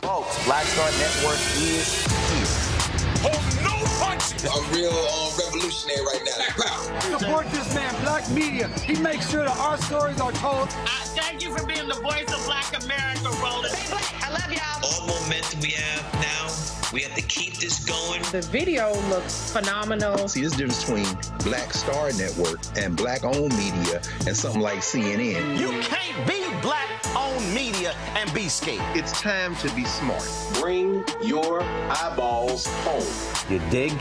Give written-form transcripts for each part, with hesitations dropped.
Folks, Black Star Network is here. Hold no punches! I'm real revolutionary right now. Support this man, Black Media. He makes sure that our stories are told. Thank you for being the voice of Black America, Roland. Stay black. I love y'all. All momentum we have now, we have to keep this going. The video looks phenomenal. See, there's a difference between Black Star Network and Black-owned media and something like CNN. You can't be Black-owned media and be scared. It's time to be smart. Bring your eyeballs home. You dig?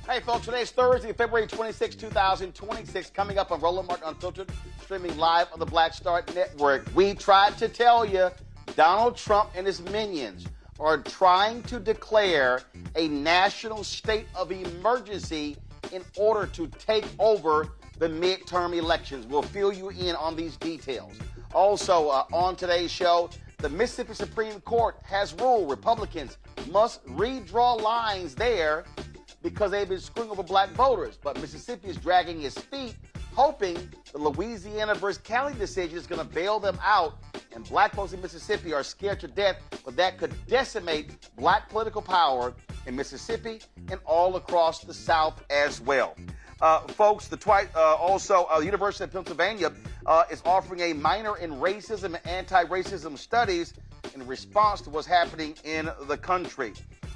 Hey, folks, today's Thursday, February 26, 2026. Coming up on Roland Martin Unfiltered, streaming live on the Black Star Network. We tried to tell you Donald Trump and his minions are trying to declare a national state of emergency in order to take over the midterm elections. We'll fill you in on these details. Also, on today's show, the Mississippi Supreme Court has ruled Republicans must redraw lines there because they've been screwing over black voters. But Mississippi is dragging its feet, hoping the Louisiana versus Cali decision is going to bail them out. And black folks in Mississippi are scared to death, but that could decimate black political power in Mississippi and all across the South as well. Folks, the University of Pennsylvania is offering a minor in racism and anti-racism studies in response to what's happening in the country.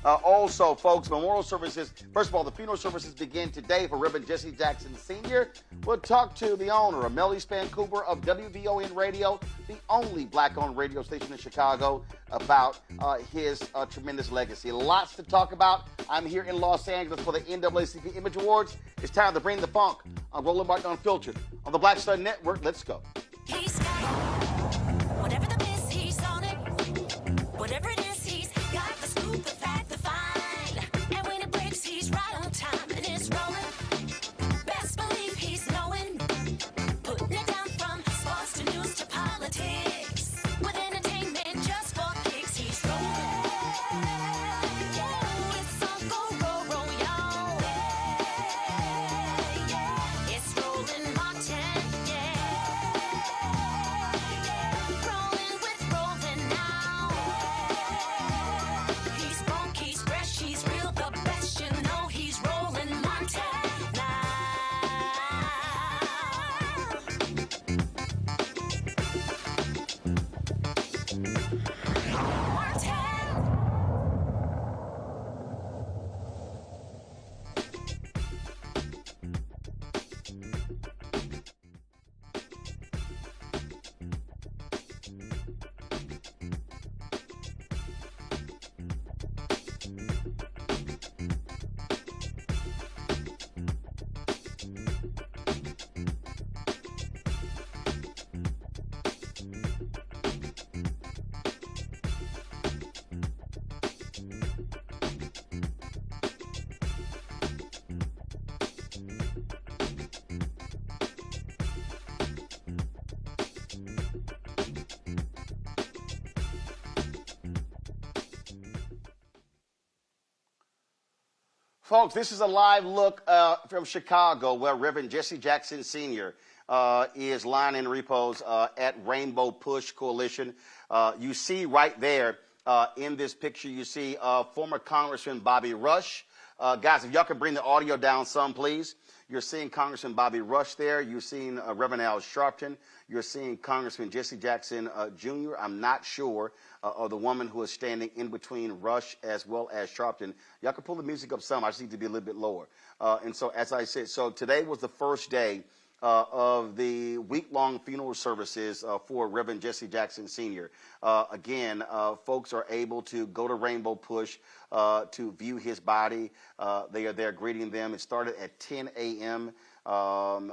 Also, folks, memorial services. First of all, the funeral services begin today for Reverend Jesse Jackson Sr. We'll talk to the owner, Amelie Span Cooper of WVON Radio, the only black-owned radio station in Chicago, about his tremendous legacy. Lots to talk about. I'm here in Los Angeles for the NAACP Image Awards. It's time to bring the funk on Roland Martin Unfiltered on the Black Star Network. Let's go. He's got whatever the miss, he's on it. Whatever it is, he's got the scoop, the fact, the find. And when it breaks, he's right on time and it's rolling. Best believe he's knowing. Putting it down from sports to news to politics. With entertainment just for kicks, he's rolling. Yeah, it's Uncle Roro, y'all. Yeah, it's Roland Martin, yeah. Folks, this is a live look from Chicago where Reverend Jesse Jackson Sr. Is lying in repose at Rainbow Push Coalition. You see right there in this picture, you see former Congressman Bobby Rush. Guys, if y'all could bring the audio down some, please. You're seeing Congressman Bobby Rush there. You're seeing Reverend Al Sharpton. You're seeing Congressman Jesse Jackson Jr. I'm not sure of the woman who is standing in between Rush as well as Sharpton. Y'all can pull the music up some. I just need to be a little bit lower. And so, as I said, so today was the first day of the week-long funeral services for Reverend Jesse Jackson Sr. Again, folks are able to go to Rainbow Push to view his body. They are there greeting them. It started at 10 a.m.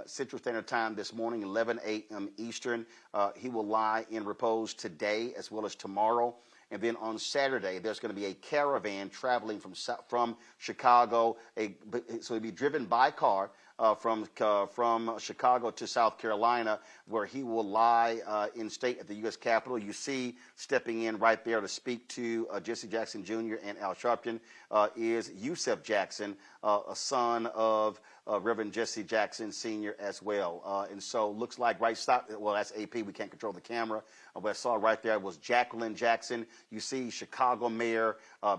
Central Standard Time this morning, 11 a.m. Eastern. He will lie in repose today as well as tomorrow. And then on Saturday, there's going to be a caravan traveling from Chicago. So it'll be driven by car from Chicago to South Carolina, where he will lie in state at the U.S. Capitol. You see stepping in right there to speak to Jesse Jackson Jr. and Al Sharpton is Yusef Jackson, a son of Reverend Jesse Jackson Sr. as well. And so looks like well, that's AP. We can't control the camera. What I saw right there was Jacqueline Jackson. You see Chicago Mayor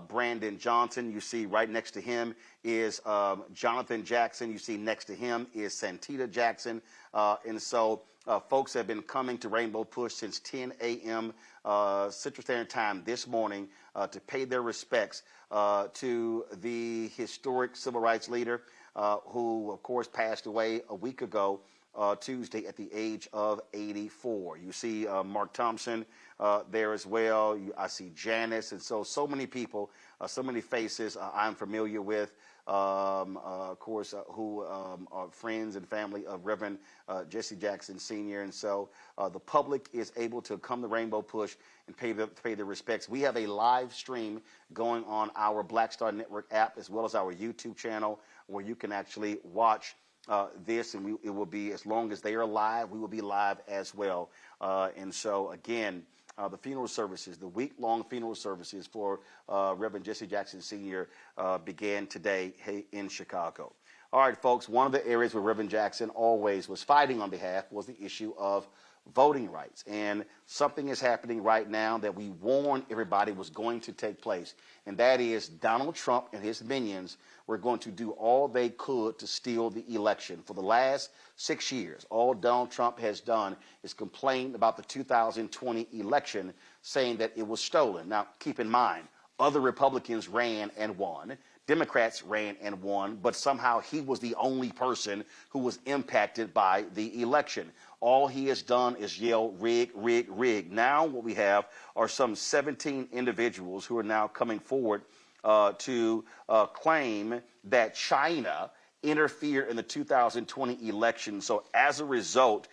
Brandon Johnson. You see right next to him is Jonathan Jackson. You see next to him is Santita Jackson. And so folks have been coming to Rainbow Push since 10 a.m. Central Standard Time this morning to pay their respects to the historic civil rights leader who, of course, passed away a week ago Tuesday at the age of 84. You see Mark Thompson there as well. I see Janice, and so many people, so many faces I'm familiar with, of course, who are friends and family of Reverend Jesse Jackson Sr. And so the public is able to come to Rainbow Push and pay their respects. We have a live stream going on our Black Star Network app as well as our YouTube channel where you can actually watch this, and it will be, as long as they are live, we will be live as well. And so, again, the funeral services, the week-long funeral services for Reverend Jesse Jackson Sr. Began today in Chicago. All right, folks, one of the areas where Reverend Jackson always was fighting on behalf was the issue of voting rights. And something is happening right now that we warned everybody was going to take place, and that is Donald Trump and his minions were going to do all they could to steal the election. For the last 6 years, all Donald Trump has done is complain about the 2020 election, saying that it was stolen. Now, keep in mind, other Republicans ran and won. Democrats ran and won, but somehow he was the only person who was impacted by the election. All he has done is yell, rig, rig, rig. Now what we have are some 17 individuals who are now coming forward to claim that China interfered in the 2020 election. So as a result,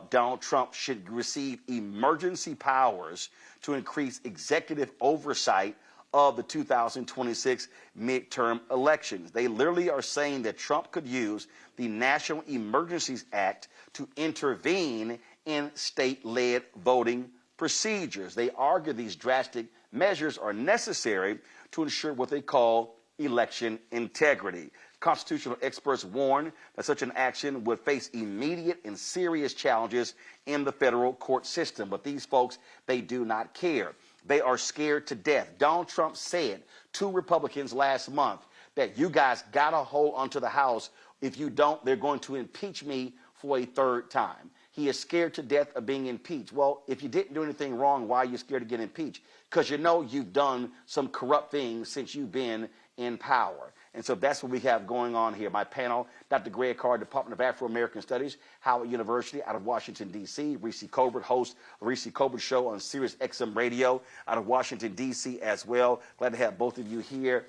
Donald Trump should receive emergency powers to increase executive oversight of the 2026 midterm elections. They literally are saying that Trump could use the National Emergencies Act to intervene in state-led voting procedures. They argue these drastic measures are necessary to ensure what they call election integrity. Constitutional experts warn that such an action would face immediate and serious challenges in the federal court system. But these folks, they do not care. They are scared to death. Donald Trump said to Republicans last month that you guys got to hold onto the House. If you don't, they're going to impeach me for a third time. He is scared to death of being impeached. Well, if you didn't do anything wrong, why are you scared to get impeached? Because you know you've done some corrupt things since you've been in power. And so that's what we have going on here. My panel, Dr. Greg Carr, Department of Afro-American Studies, Howard University out of Washington, D.C. Reese Colbert, host of the Reese Colbert Show on Sirius XM Radio out of Washington, D.C. as well. Glad to have both of you here.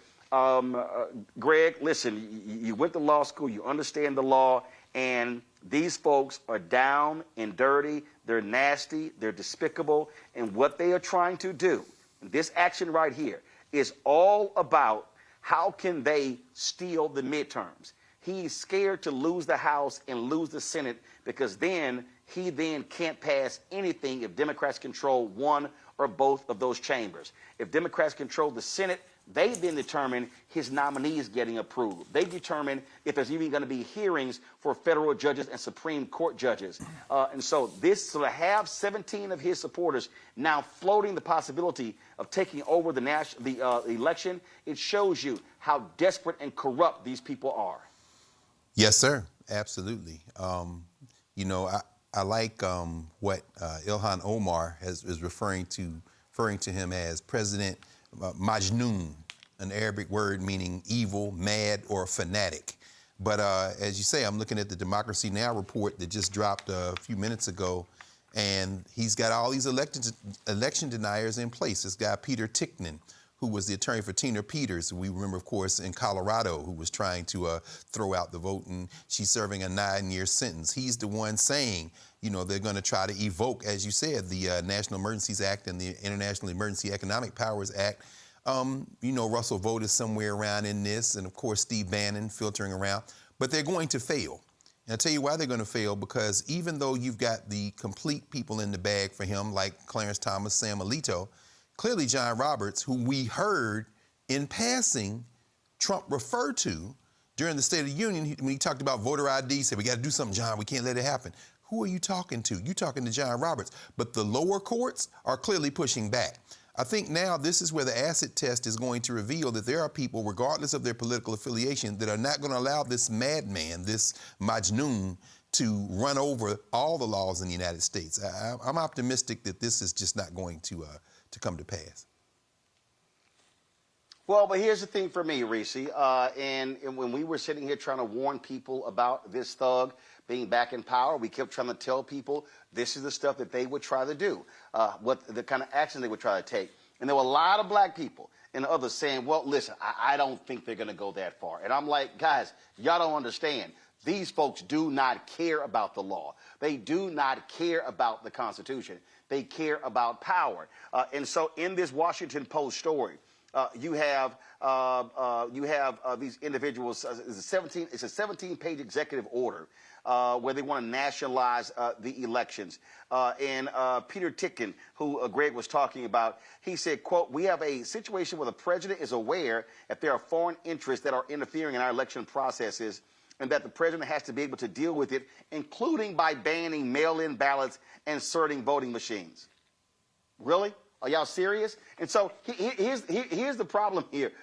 Greg, listen, you went to law school, you understand the law, and these folks are down and dirty, they're nasty, they're despicable, and what they are trying to do, this action right here, is all about how can they steal the midterms. He's scared to lose the House and lose the Senate because then he can't pass anything if Democrats control one or both of those chambers. If Democrats control the Senate, They then determine his nominee is getting approved. They determine if there's even going to be hearings for federal judges and Supreme Court judges. And so to have 17 of his supporters now floating the possibility of taking over the election, it shows you how desperate and corrupt these people are. Yes, sir. Absolutely. I like what Ilhan Omar is referring to him as President Majnoon, an Arabic word meaning evil, mad, or fanatic. But as you say, I'm looking at the Democracy Now! Report that just dropped a few minutes ago, and he's got all these election deniers in place. This guy, Peter Ticknen, who was the attorney for Tina Peters, who we remember, of course, in Colorado, who was trying to throw out the vote, and she's serving a 9-year sentence. He's the one saying, they're going to try to evoke, as you said, the National Emergencies Act and the International Emergency Economic Powers Act. Russell Vought is somewhere around in this, and of course, Steve Bannon filtering around, but they're going to fail. And I'll tell you why they're going to fail, because even though you've got the complete people in the bag for him, like Clarence Thomas, Sam Alito, clearly John Roberts, who we heard in passing Trump refer to during the State of the Union, when he talked about voter ID, he said, we got to do something, John, we can't let it happen. Who are you talking to? You're talking to John Roberts. But the lower courts are clearly pushing back. I think now this is where the acid test is going to reveal that there are people, regardless of their political affiliation, that are not going to allow this madman, this Majnoon, to run over all the laws in the United States. I'm optimistic that this is just not going to come to pass. Well, but here's the thing for me, Reese, and when we were sitting here trying to warn people about this thug being back in power, we kept trying to tell people this is the stuff that they would try to do, what the kind of action they would try to take. And there were a lot of black people and others saying, well, listen, I don't think they're going to go that far. And I'm like, guys, y'all don't understand. These folks do not care about the law. They do not care about the Constitution. They care about power. And so in this Washington Post story, you have these individuals. It's a 17-page executive order where they want to nationalize the elections. And Peter Ticknen, who Greg was talking about, he said, quote, we have a situation where the president is aware that there are foreign interests that are interfering in our election processes, and that the president has to be able to deal with it, including by banning mail-in ballots and inserting voting machines. Really? Are y'all serious? And so here's the problem here,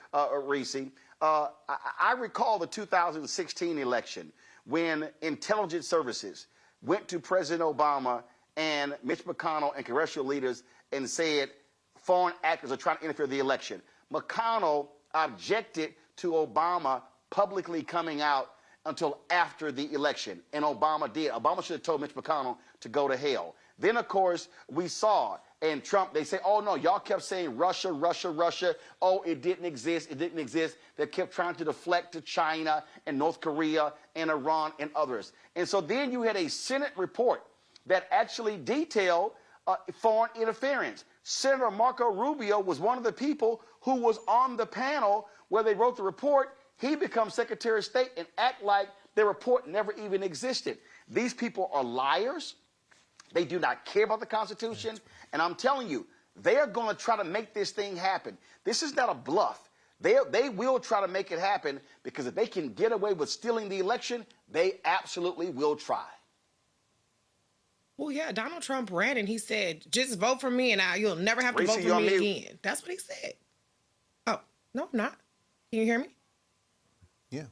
Reese. I recall the 2016 election when intelligence services went to President Obama and Mitch McConnell and congressional leaders and said foreign actors are trying to interfere in the election. McConnell objected to Obama publicly coming out until after the election, and Obama did. Obama should have told Mitch McConnell to go to hell. Then, of course, we saw, and Trump, they say, oh, no, y'all kept saying Russia, Russia, Russia. Oh, it didn't exist. It didn't exist. They kept trying to deflect to China and North Korea and Iran and others. And so then you had a Senate report that actually detailed foreign interference. Senator Marco Rubio was one of the people who was on the panel where they wrote the report. He becomes Secretary of State and act like the report never even existed. These people are liars. They do not care about the Constitution. And I'm telling you, they are going to try to make this thing happen. This is not a bluff. They will try to make it happen, because if they can get away with stealing the election, they absolutely will try. Well, yeah, Donald Trump ran and he said, just vote for me and you'll never have to vote for me again. That's what he said. Oh, no, I'm not. Can you hear me? Yeah.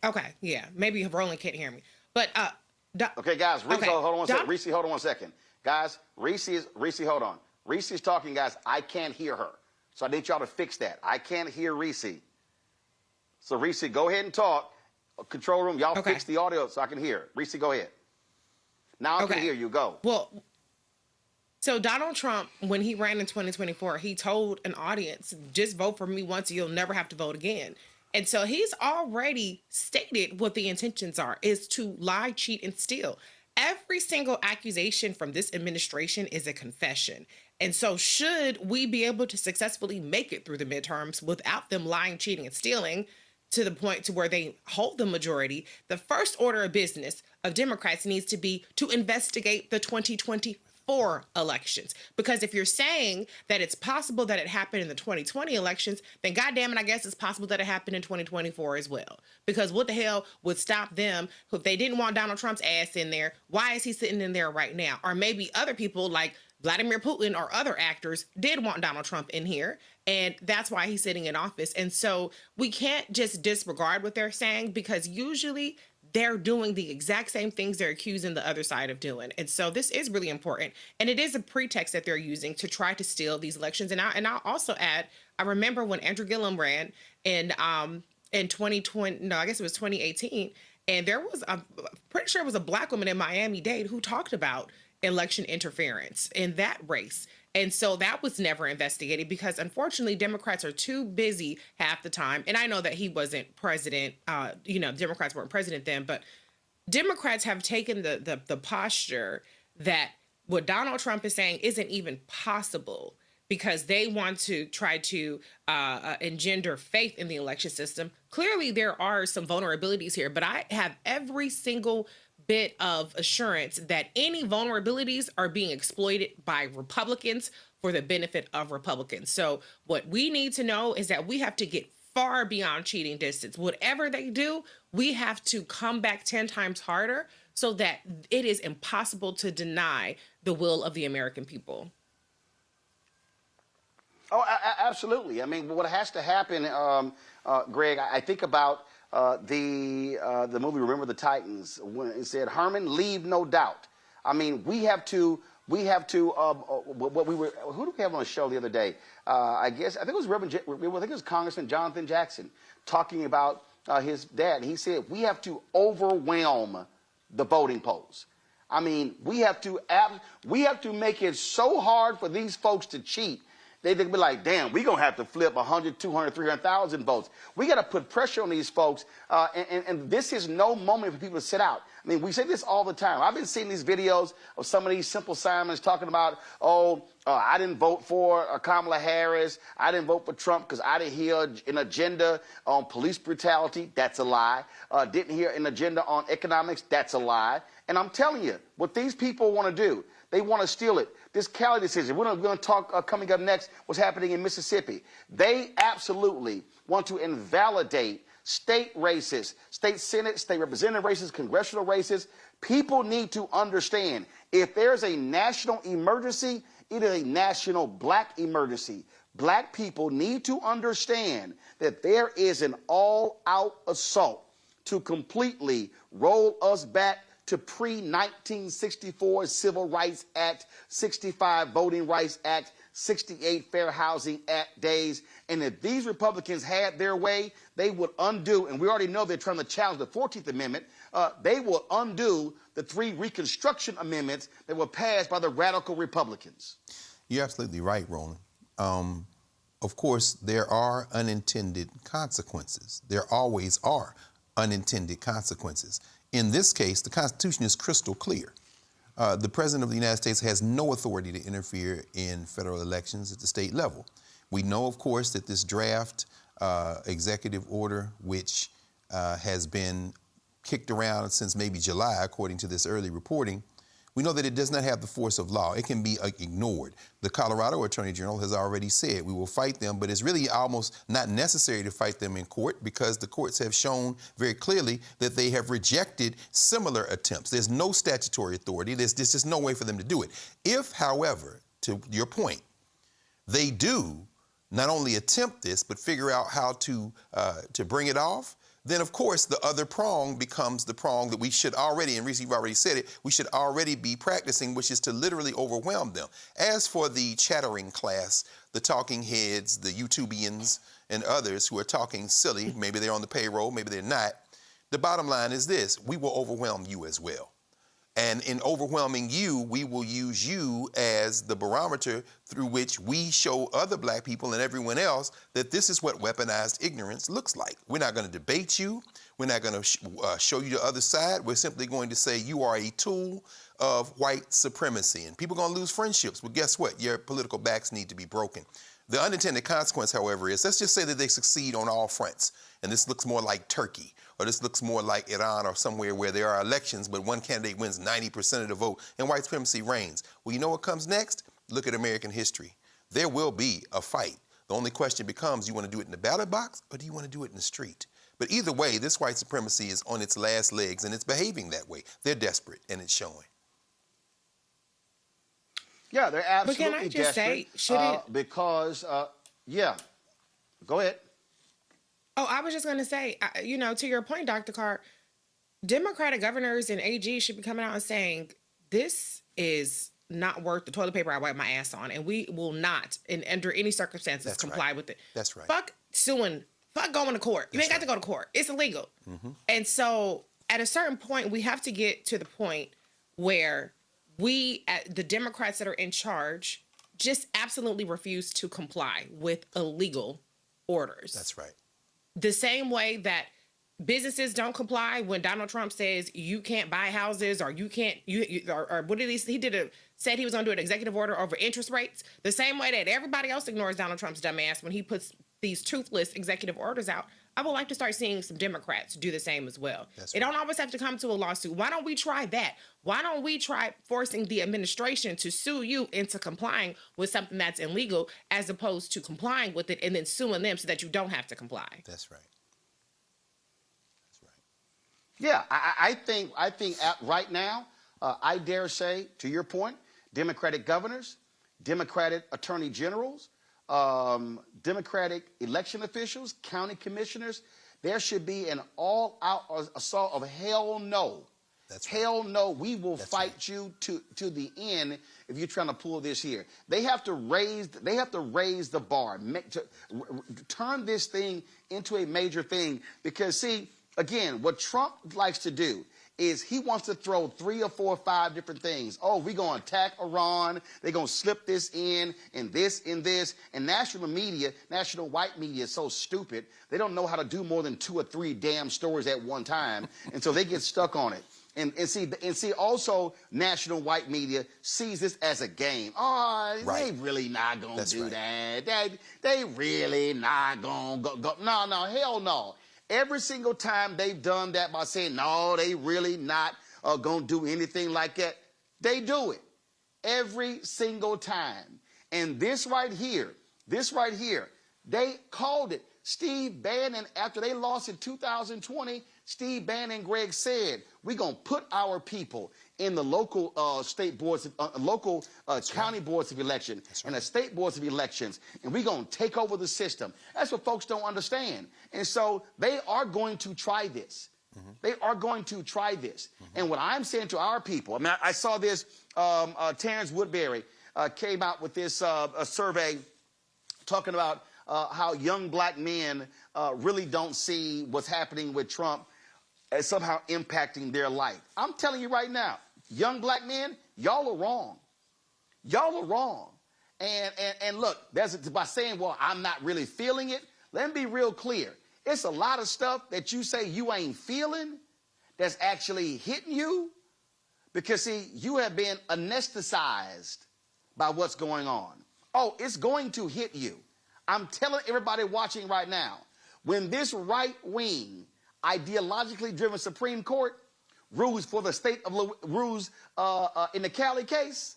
Okay, yeah. Maybe Roland can't hear me. But okay, guys, Reese, hold on one second. Reese, hold on one second. Guys, Reese, hold on. Reese is talking, guys. I can't hear her. So I need y'all to fix that. I can't hear Reese. So Reese, go ahead and talk. Control room, y'all fix the audio so I can hear. Reese, go ahead. Now I can hear you. Go. Well, so Donald Trump, when he ran in 2024, he told an audience, just vote for me once and you'll never have to vote again. And so he's already stated what the intentions are, is to lie, cheat, and steal. Every single accusation from this administration is a confession. And so should we be able to successfully make it through the midterms without them lying, cheating, and stealing to the point to where they hold the majority, the first order of business of Democrats needs to be to investigate the 2020 2024 elections. Because if you're saying that it's possible that it happened in the 2020 elections, then goddamn it, I guess it's possible that it happened in 2024 as well. Because what the hell would stop them if they didn't want Donald Trump's ass in there? Why is he sitting in there right now? Or maybe other people like Vladimir Putin or other actors did want Donald Trump in here, and that's why he's sitting in office. And so we can't just disregard what they're saying, because usually they're doing the exact same things they're accusing the other side of doing. And so this is really important. And it is a pretext that they're using to try to steal these elections. And I'll also add, I remember when Andrew Gillum ran in 2020, no, I guess it was 2018. And there was, I'm pretty sure it was a Black woman in Miami-Dade who talked about election interference in that race. And so that was never investigated because, unfortunately, Democrats are too busy half the time. And I know that he wasn't president, Democrats weren't president then, but Democrats have taken the posture that what Donald Trump is saying isn't even possible because they want to try to engender faith in the election system. Clearly, there are some vulnerabilities here, but I have every single bit of assurance that any vulnerabilities are being exploited by Republicans for the benefit of Republicans. So what we need to know is that we have to get far beyond cheating distance. Whatever they do, we have to come back 10 times harder so that it is impossible to deny the will of the American people. Oh, absolutely. I mean, what has to happen, Greg, I think about the movie Remember the Titans when it said Herman, leave no doubt. I mean, we have to what we were, who did we have on the show the other day? I think it was I think it was Congressman Jonathan Jackson talking about his dad. He said we have to overwhelm the voting polls. I mean, we have to make it so hard for these folks to cheat. They'd be like, damn, we're going to have to flip 100, 200, 300,000 votes. We got to put pressure on these folks. And this is no moment for people to sit out. I mean, we say this all the time. I've been seeing these videos of some of these Simple Simons talking about, I didn't vote for Kamala Harris. I didn't vote for Trump because I didn't hear an agenda on police brutality. That's a lie. Didn't hear an agenda on economics. That's a lie. And I'm telling you, what these people want to do, they want to steal it. This Cali decision, we're going to talk coming up next what's happening in Mississippi. They absolutely want to invalidate state races, state Senate, state representative races, congressional races. People need to understand if there's a national emergency, it is a national Black emergency. Black people need to understand that there is an all-out assault to completely roll us back to pre-1964 Civil Rights Act, 65 Voting Rights Act, 68 Fair Housing Act days. And if these Republicans had their way, they would undo, and we already know they're trying to challenge the 14th Amendment, they will undo the 3 Reconstruction Amendments that were passed by the radical Republicans. You're absolutely right, Roland. Of course, there are unintended consequences. There always are unintended consequences. In this case, the Constitution is crystal clear. The President of the United States has no authority to interfere in federal elections at the state level. We know, of course, that this draft executive order, which has been kicked around since maybe July, according to this early reporting, we know that it does not have the force of law. It can be ignored. The Colorado Attorney General has already said we will fight them, but it's really almost not necessary to fight them in court because the courts have shown very clearly that they have rejected similar attempts. There's no statutory authority. There's just no way for them to do it. If, however, to your point, they do not only attempt this, but figure out how to bring it off, then of course the other prong becomes the prong that we should already, and Reese, you've already said it, we should already be practicing, which is to literally overwhelm them. As for the chattering class, the talking heads, the YouTubians, and others who are talking silly, maybe they're on the payroll, maybe they're not, the bottom line is this: we will overwhelm you as well. And in overwhelming you, we will use you as the barometer through which we show other Black people and everyone else that this is what weaponized ignorance looks like. We're not going to debate you. We're not going to show you the other side. We're simply going to say you are a tool of white supremacy. And people are going to lose friendships. Well, guess what? Your political backs need to be broken. The unintended consequence, however, is let's just say that they succeed on all fronts, and this looks more like Turkey, or this looks more like Iran or somewhere where there are elections, but one candidate wins 90% of the vote, and white supremacy reigns. Well, you know what comes next? Look at American history. There will be a fight. The only question becomes, you want to do it in the ballot box, or do you want to do it in the street? But either way, this white supremacy is on its last legs, and it's behaving that way. They're desperate, and it's showing. Yeah, they're absolutely desperate. But can I just say, should it... Because, yeah, go ahead. Oh, I was just going to say, you know, to your point, Dr. Carr, Democratic governors and AG should be coming out and saying, this is not worth the toilet paper I wipe my ass on, and we will not, under any circumstances, comply with it. That's right. Fuck suing. Fuck going to court. You ain't got to go to court. It's illegal. And so at a certain point, we have to get to the point where we, the Democrats that are in charge, just absolutely refuse to comply with illegal orders. That's right. The same way that businesses don't comply when Donald Trump says you can't buy houses, or you can't, or what did he said he was going to do an executive order over interest rates. The same way that everybody else ignores Donald Trump's dumb ass when he puts these toothless executive orders out, I would like to start seeing some Democrats do the same as well. It don't always have to come to a lawsuit. Why don't we try that? Why don't we try forcing the administration to sue you into complying with something that's illegal, as opposed to complying with it and then suing them so that you don't have to comply? That's right. Yeah, I think right now, I dare say, to your point, Democratic governors, Democratic attorney generals, Democratic election officials, county commissioners, there should be an all-out assault of hell no. That's right. Hell no, we will fight you to the end if you're trying to pull this here. They have to raise the bar, turn this thing into a major thing, because see, again, what Trump likes to do is he wants to throw 3 or 4 or 5 different things. Oh, we're going to attack Iran. They're going to slip this in, and this, and this. And national media, national white media is so stupid, they don't know how to do more than 2 or 3 damn stories at one time. And so they get stuck on it. And see, also, national white media sees this as a game. Oh, they really not going to do that. They really not going to go. No, hell no. Every single time they've done that by saying, no, they really not going to do anything like that, they do it. Every single time. And this right here, they called it. Steve Bannon, after they lost in 2020, Steve Bannon and Greg said, we're going to put our people in the local state boards, county boards of election, and the state boards of elections, and we're going to take over the system. That's what folks don't understand. And so they are going to try this. They are going to try this. And what I'm saying to our people, I mean, I saw this, Terrence Woodbury came out with this a survey talking about how young black men really don't see what's happening with Trump as somehow impacting their life. I'm telling you right now, young black men, y'all are wrong. Y'all are wrong. And look, by saying, well, I'm not really feeling it, let me be real clear. It's a lot of stuff that you say you ain't feeling that's actually hitting you, because, see, you have been anesthetized by what's going on. Oh, it's going to hit you. I'm telling everybody watching right now, when this right-wing, ideologically driven Supreme Court rules for the state of rules in the Cali case,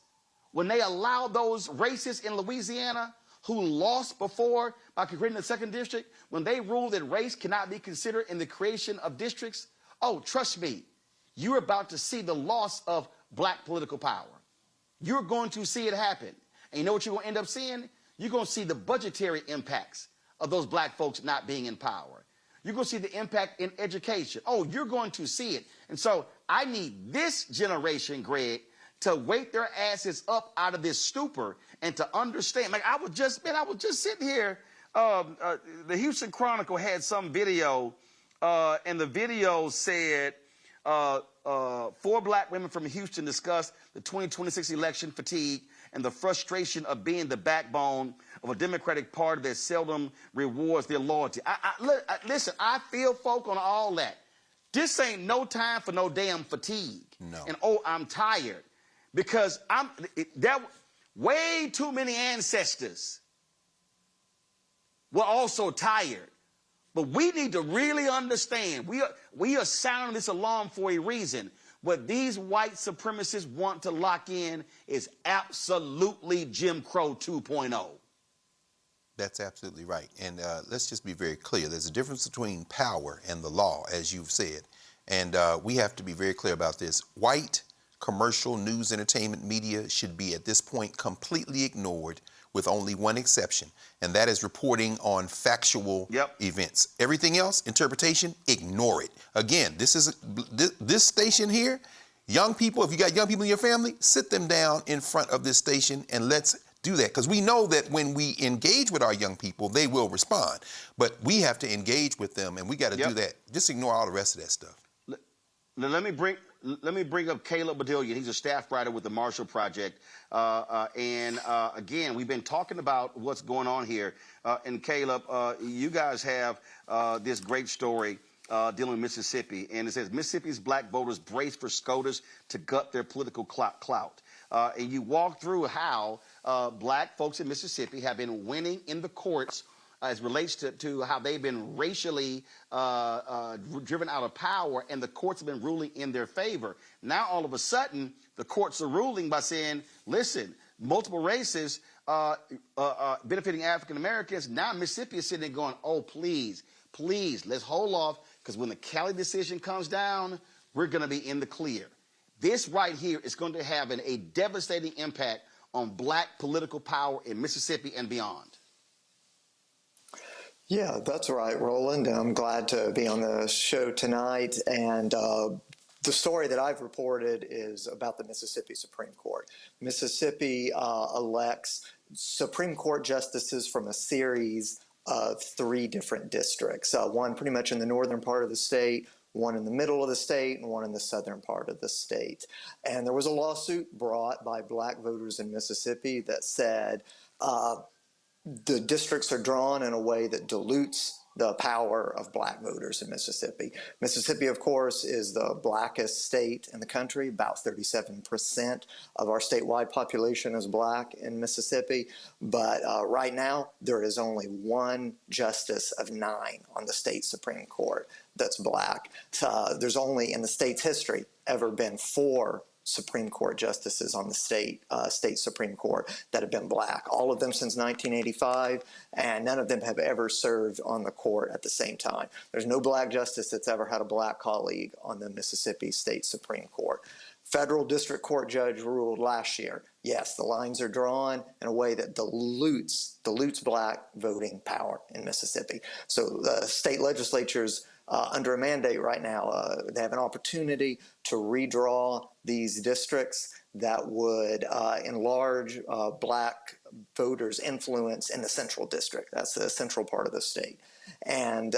when they allow those racists in Louisiana who lost before by creating the 2nd district, when they rule that race cannot be considered in the creation of districts, oh, trust me, you're about to see the loss of black political power. You're going to see it happen. And you know what you're going to end up seeing? You're going to see the budgetary impacts of those black folks not being in power. You're going to see the impact in education. Oh, you're going to see it. And so I need this generation, Greg, to wake their asses up out of this stupor and to understand. Like, I was just sitting here. The Houston Chronicle had some video, and the video said 4 black women from Houston discussed the 2026 election fatigue and the frustration of being the backbone of a Democratic Party that seldom rewards their loyalty. Listen, I feel folk on all that. This ain't no time for no damn fatigue. No. And, oh, I'm tired. Because way too many ancestors We're also tired. But we need to really understand, we are sounding this alarm for a reason. What these white supremacists want to lock in is absolutely Jim Crow 2.0. That's absolutely right. And let's just be very clear. There's a difference between power and the law, as you've said. And we have to be very clear about this. White commercial news, entertainment, media should be at this point completely ignored, with only one exception, and that is reporting on factual events. Everything else, interpretation, ignore it. Again, this station here, young people, if you got young people in your family, sit them down in front of this station and let's do that. Because we know that when we engage with our young people, they will respond. But we have to engage with them, and we got to do that. Just ignore all the rest of that stuff. Let me bring up Caleb Bedelia. He's a staff writer with the Marshall Project. Again, we've been talking about what's going on here. And Caleb, you guys have this great story dealing with Mississippi. And it says, Mississippi's black voters brace for SCOTUS to gut their political clout. And you walk through how black folks in Mississippi have been winning in the courts as relates to how they've been racially driven out of power, and the courts have been ruling in their favor. Now, all of a sudden, the courts are ruling by saying, listen, multiple races benefiting African Americans. Now Mississippi is sitting there going, oh, please, let's hold off, because when the Cali decision comes down, we're going to be in the clear. This right here is going to have a devastating impact on black political power in Mississippi and beyond. Yeah, that's right, Roland. I'm glad to be on the show tonight. And the story that I've reported is about the Mississippi Supreme Court. Mississippi elects Supreme Court justices from a series of 3 different districts, one pretty much in the northern part of the state, one in the middle of the state, and one in the southern part of the state. And there was a lawsuit brought by black voters in Mississippi that said, the districts are drawn in a way that dilutes the power of black voters in Mississippi. Mississippi, of course, is the blackest state in the country. About 37% of our statewide population is black in Mississippi. But right now, there is only 1 justice of 9 on the state Supreme Court that's black. There's only, in the state's history, ever been 4 Supreme Court justices on the state Supreme Court that have been black, all of them since 1985, and none of them have ever served on the court at the same time. There's no black justice that's ever had a black colleague on the Mississippi State Supreme Court. Federal district court judge ruled last year, yes, the lines are drawn in a way that dilutes black voting power in Mississippi. So the state legislatures under a mandate right now, they have an opportunity to redraw these districts that would enlarge black voters' influence in the central district. That's the central part of the state. And,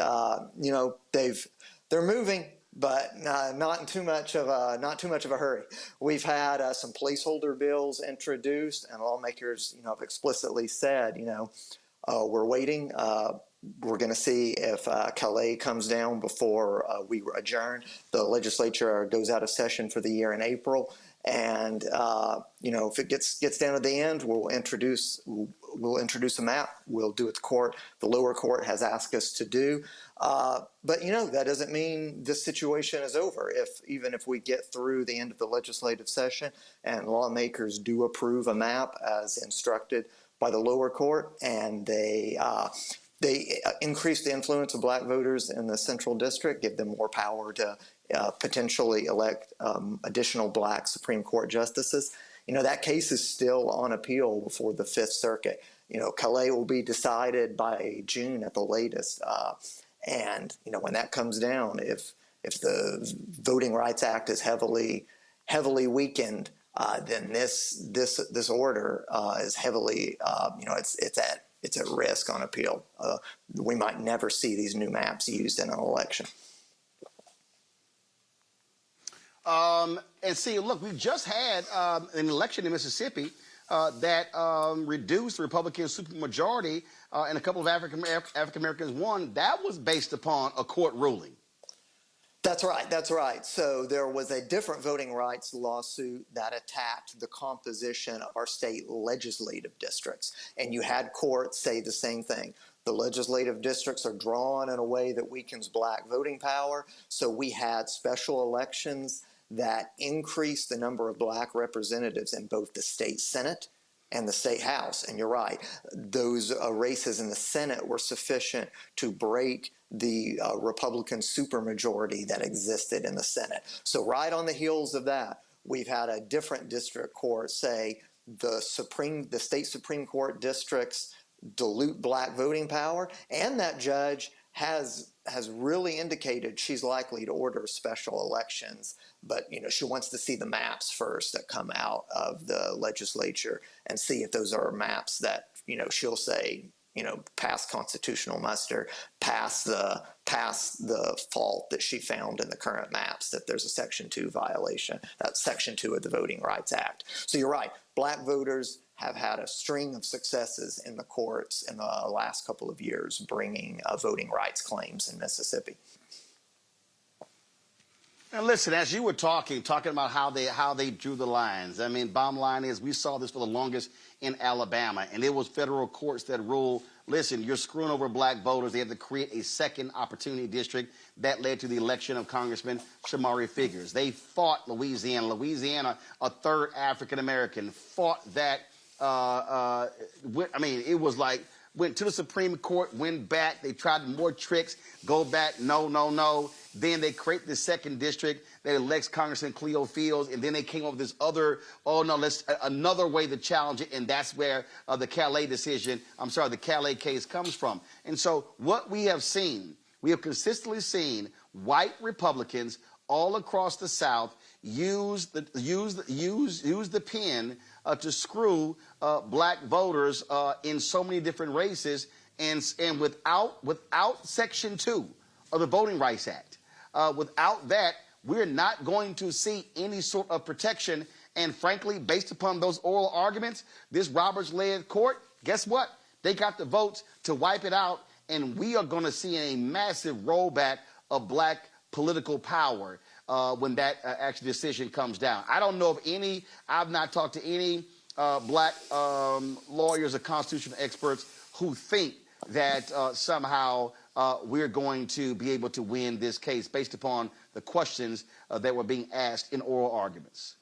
you know, they're moving, but not in too much of a hurry. We've had some placeholder bills introduced, and lawmakers, you know, have explicitly said, you know, we're waiting. We're going to see if Calais comes down before we adjourn. The legislature goes out of session for the year in April, and you know, if it gets down to the end, we'll introduce a map. We'll do what the court, the lower court, has asked us to do. But you know, that doesn't mean this situation is over. Even if we get through the end of the legislative session and lawmakers do approve a map as instructed by the lower court, and they increase the influence of black voters in the central district, give them more power to potentially elect additional black Supreme Court justices. You know, that case is still on appeal before the Fifth Circuit. You know, Calais will be decided by June at the latest. And, you know, when that comes down, if the Voting Rights Act is heavily weakened, then this order is heavily, you know, it's at risk on appeal. We might never see these new maps used in an election. And see, look, we just had an election in Mississippi that reduced the Republican supermajority, and a couple of African Americans won. That was based upon a court ruling. That's right. So there was a different voting rights lawsuit that attacked the composition of our state legislative districts. And you had courts say the same thing. The legislative districts are drawn in a way that weakens black voting power. So we had special elections that increased the number of black representatives in both the state Senate and the state House. And you're right, those races in the Senate were sufficient to break the Republican supermajority that existed in the Senate. So right on the heels of that, we've had a different district court say the state Supreme Court districts dilute black voting power, and that judge has really indicated she's likely to order special elections, but she wants to see the maps first that come out of the legislature and see if those are maps that she'll say pass constitutional muster, pass the fault that she found in the current maps, that there's a Section 2 violation. That's Section 2 of the Voting Rights Act. So you're right, black voters have had a string of successes in the courts in the last couple of years bringing voting rights claims in Mississippi. And listen, as you were talking about how they drew the lines. I mean, bottom line is we saw this for the longest in Alabama, and it was federal courts that ruled, listen, you're screwing over black voters. They had to create a second opportunity district that led to the election of Congressman Shamari Figures. They fought Louisiana. Louisiana, a third African-American, fought that. It was like, went to the Supreme Court, went back, they tried more tricks, go back, no. Then they create the second district that elects Congressman Cleo Fields, and then they came up with this other, another way to challenge it, and that's where the Calais case comes from. And so what we have seen, we have consistently seen white Republicans all across the South use the pen to screw black voters in so many different races, and without Section 2 of the Voting Rights Act, without that, we're not going to see any sort of protection. And frankly, based upon those oral arguments, this Roberts-led court, guess what? They got the votes to wipe it out, and we are going to see a massive rollback of black political power when that actual decision comes down. I don't know of any, I've not talked to any black lawyers or constitutional experts who think that somehow we're going to be able to win this case based upon the questions that were being asked in oral arguments.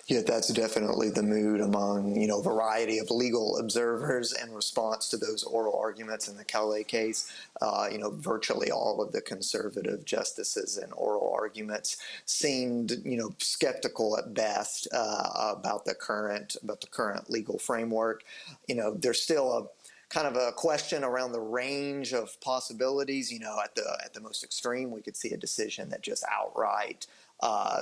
Yeah, that's definitely the mood among, a variety of legal observers in response to those oral arguments in the Calais case. Virtually all of the conservative justices in oral arguments seemed, skeptical at best about the current legal framework. There's still a kind of a question around the range of possibilities. At the most extreme, we could see a decision that just outright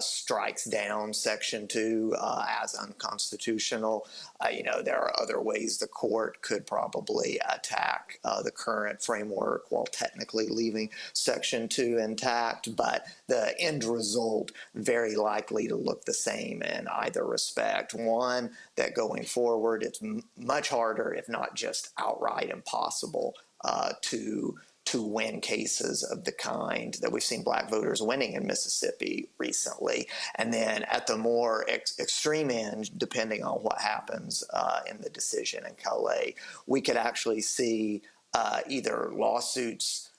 strikes down Section 2 as unconstitutional. There are other ways the court could probably attack the current framework while technically leaving Section 2 intact, but the end result very likely to look the same in either respect. One, that going forward it's much harder, if not just outright impossible, to win cases of the kind that we've seen black voters winning in Mississippi recently. And then at the more extreme end, depending on what happens in the decision in Calais, we could actually see either lawsuits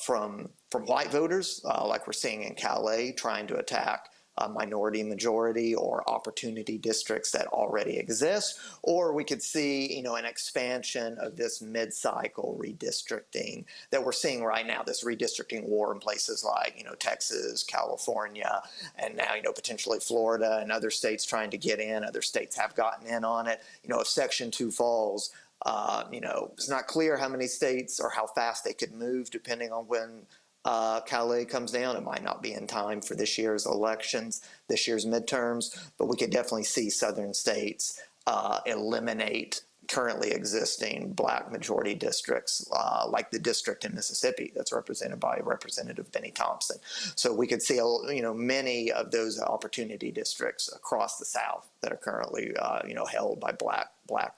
from white voters, like we're seeing in Calais, trying to attack a minority majority or opportunity districts that already exist, or we could see, an expansion of this mid-cycle redistricting that we're seeing right now, this redistricting war in places like, Texas, California, and now, potentially Florida and other states trying to get in. Other states have gotten in on it. If Section 2 falls, it's not clear how many states or how fast they could move depending on when Calais comes down. It might not be in time for this year's elections, this year's midterms, but we could definitely see southern states eliminate currently existing black majority districts, like the district in Mississippi that's represented by Representative Benny Thompson. So we could see, many of those opportunity districts across the South that are currently, held by black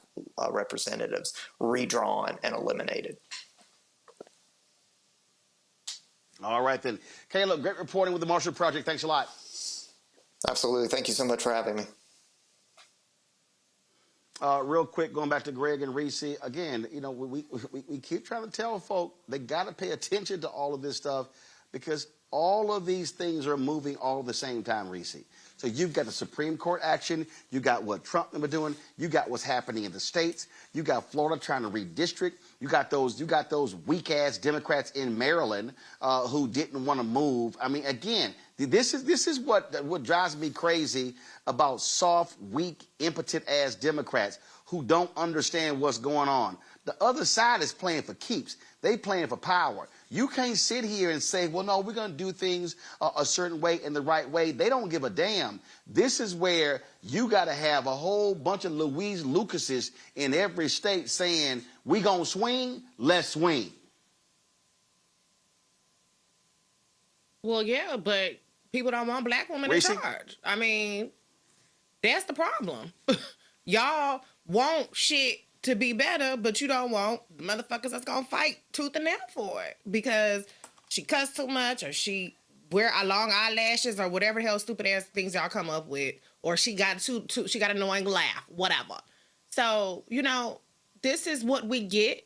representatives redrawn and eliminated. All right, then. Caleb, great reporting with the Marshall Project. Thanks a lot. Absolutely. Thank you so much for having me. Real quick, going back to Greg and Reese, again, we keep trying to tell folk they got to pay attention to all of this stuff because all of these things are moving all at the same time, Reese. So you've got the Supreme Court action, you got what Trump and them are doing, you got what's happening in the states, you got Florida trying to redistrict, you got those weak-ass Democrats in Maryland who didn't want to move. I mean, again, this is what drives me crazy about soft, weak, impotent-ass Democrats who don't understand what's going on. The other side is playing for keeps. They playing for power. You can't sit here and say, well, no, we're going to do things a certain way in the right way. They don't give a damn. This is where you got to have a whole bunch of Louise Lucases in every state saying, we going to swing, let's swing. Well, yeah, but people don't want black women in charge. I mean, that's the problem. Y'all want shit to be better, but you don't want the motherfuckers that's gonna fight tooth and nail for it because she cussed too much or she wear long eyelashes or whatever the hell stupid ass things y'all come up with, or she got she got an annoying laugh, whatever. So, this is what we get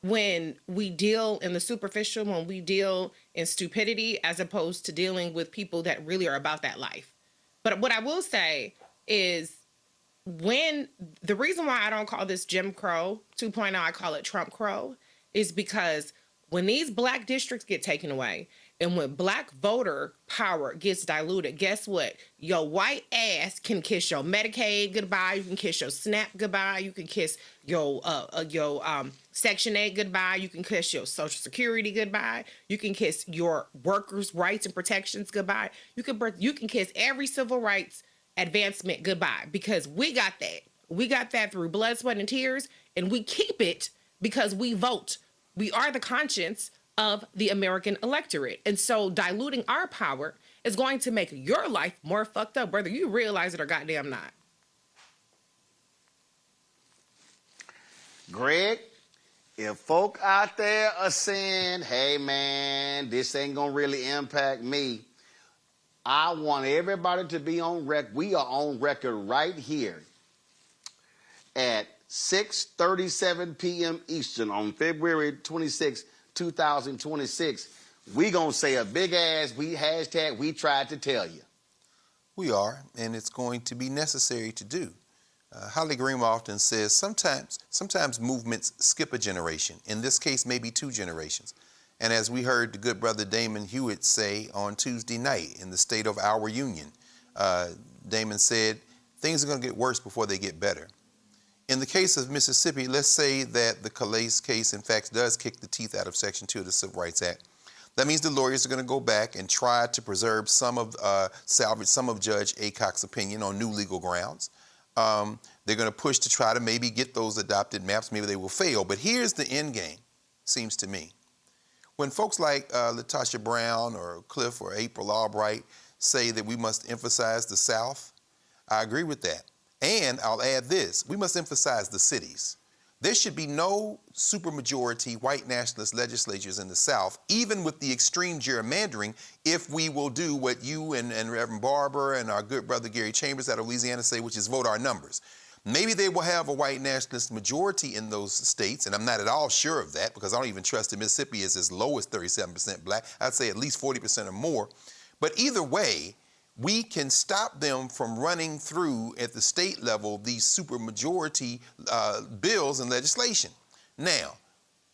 when we deal in the superficial, when we deal in stupidity, as opposed to dealing with people that really are about that life. But what I will say is, when the reason why I don't call this Jim Crow 2.0, I call it Trump Crow, is because when these black districts get taken away and when black voter power gets diluted, guess what? Your white ass can kiss your Medicaid goodbye. You can kiss your SNAP goodbye. You can kiss your Section 8 goodbye. You can kiss your Social Security goodbye. You can kiss your workers' rights and protections goodbye. You can kiss every civil rights advancement goodbye, because we got that. We got that through blood, sweat, and tears, and we keep it because we vote. We are the conscience of the American electorate. And so diluting our power is going to make your life more fucked up, whether you realize it or goddamn not. Greg, if folk out there are saying, hey man, this ain't gonna really impact me, I want everybody to be on record. We are on record right here at 6:37 p.m. Eastern on February 26, 2026. We gonna say a big ass hashtag we tried to tell you. We are, and it's going to be necessary to do. Holly Green often says sometimes movements skip a generation. In this case, maybe 2 generations. And as we heard the good brother Damon Hewitt say on Tuesday night in the State of Our Union, Damon said, things are going to get worse before they get better. In the case of Mississippi, let's say that the Calais case, in fact, does kick the teeth out of Section 2 of the Civil Rights Act. That means the lawyers are going to go back and try to preserve salvage some of Judge Aycock's opinion on new legal grounds. They're going to push to try to maybe get those adopted maps. Maybe they will fail. But here's the end game, seems to me. When folks like Latasha Brown or Cliff or April Albright say that we must emphasize the South, I agree with that. And I'll add this, we must emphasize the cities. There should be no supermajority white nationalist legislatures in the South, even with the extreme gerrymandering, if we will do what you and Reverend Barber and our good brother Gary Chambers out of Louisiana say, which is vote our numbers. Maybe they will have a white nationalist majority in those states, and I'm not at all sure of that because I don't even trust that Mississippi is as low as 37% black. I'd say at least 40% or more. But either way, we can stop them from running through at the state level these supermajority bills and legislation. Now,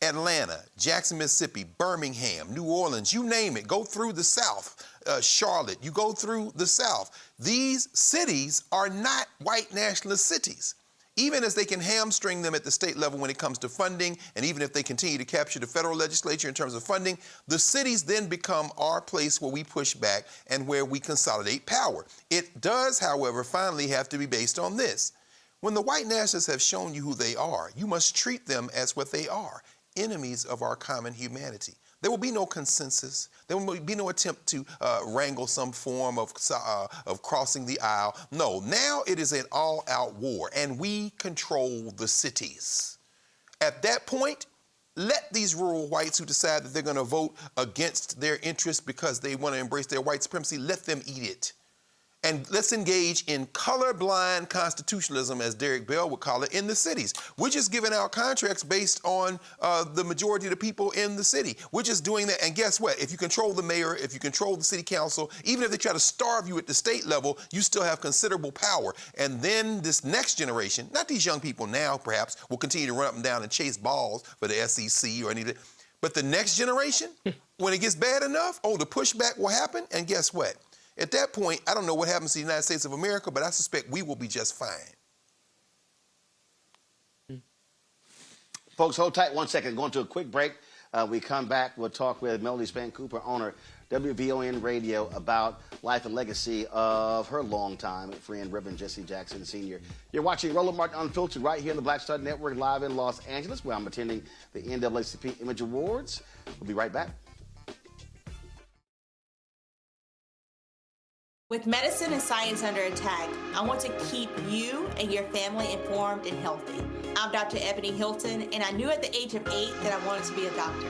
Atlanta, Jackson, Mississippi, Birmingham, New Orleans, you name it, go through the South. Charlotte, you go through the South. These cities are not white nationalist cities. Even as they can hamstring them at the state level when it comes to funding, and even if they continue to capture the federal legislature in terms of funding, the cities then become our place where we push back and where we consolidate power. It does, however, finally have to be based on this. When the white nationalists have shown you who they are, you must treat them as what they are, enemies of our common humanity. There will be no consensus. There will be no attempt to wrangle some form of crossing the aisle. No, now it is an all-out war, and we control the cities. At that point, let these rural whites who decide that they're going to vote against their interests because they want to embrace their white supremacy, let them eat it. And let's engage in colorblind constitutionalism, as Derek Bell would call it, in the cities. We're just giving out contracts based on the majority of the people in the city. We're just doing that. And guess what? If you control the mayor, if you control the city council, even if they try to starve you at the state level, you still have considerable power. And then this next generation, not these young people now, perhaps, will continue to run up and down and chase balls for the SEC or anything. But the next generation, when it gets bad enough, the pushback will happen. And guess what? At that point, I don't know what happens to the United States of America, but I suspect we will be just fine. Folks, hold tight 1 second. Going to a quick break. We come back. We'll talk with Melody Span Cooper, owner, WVON Radio, about life and legacy of her longtime friend, Reverend Jesse Jackson Sr. You're watching Roland Martin Unfiltered right here on the Black Star Network, live in Los Angeles, where I'm attending the NAACP Image Awards. We'll be right back. With medicine and science under attack, I want to keep you and your family informed and healthy. I'm Dr. Ebony Hilton, and I knew at the age of 8 that I wanted to be a doctor.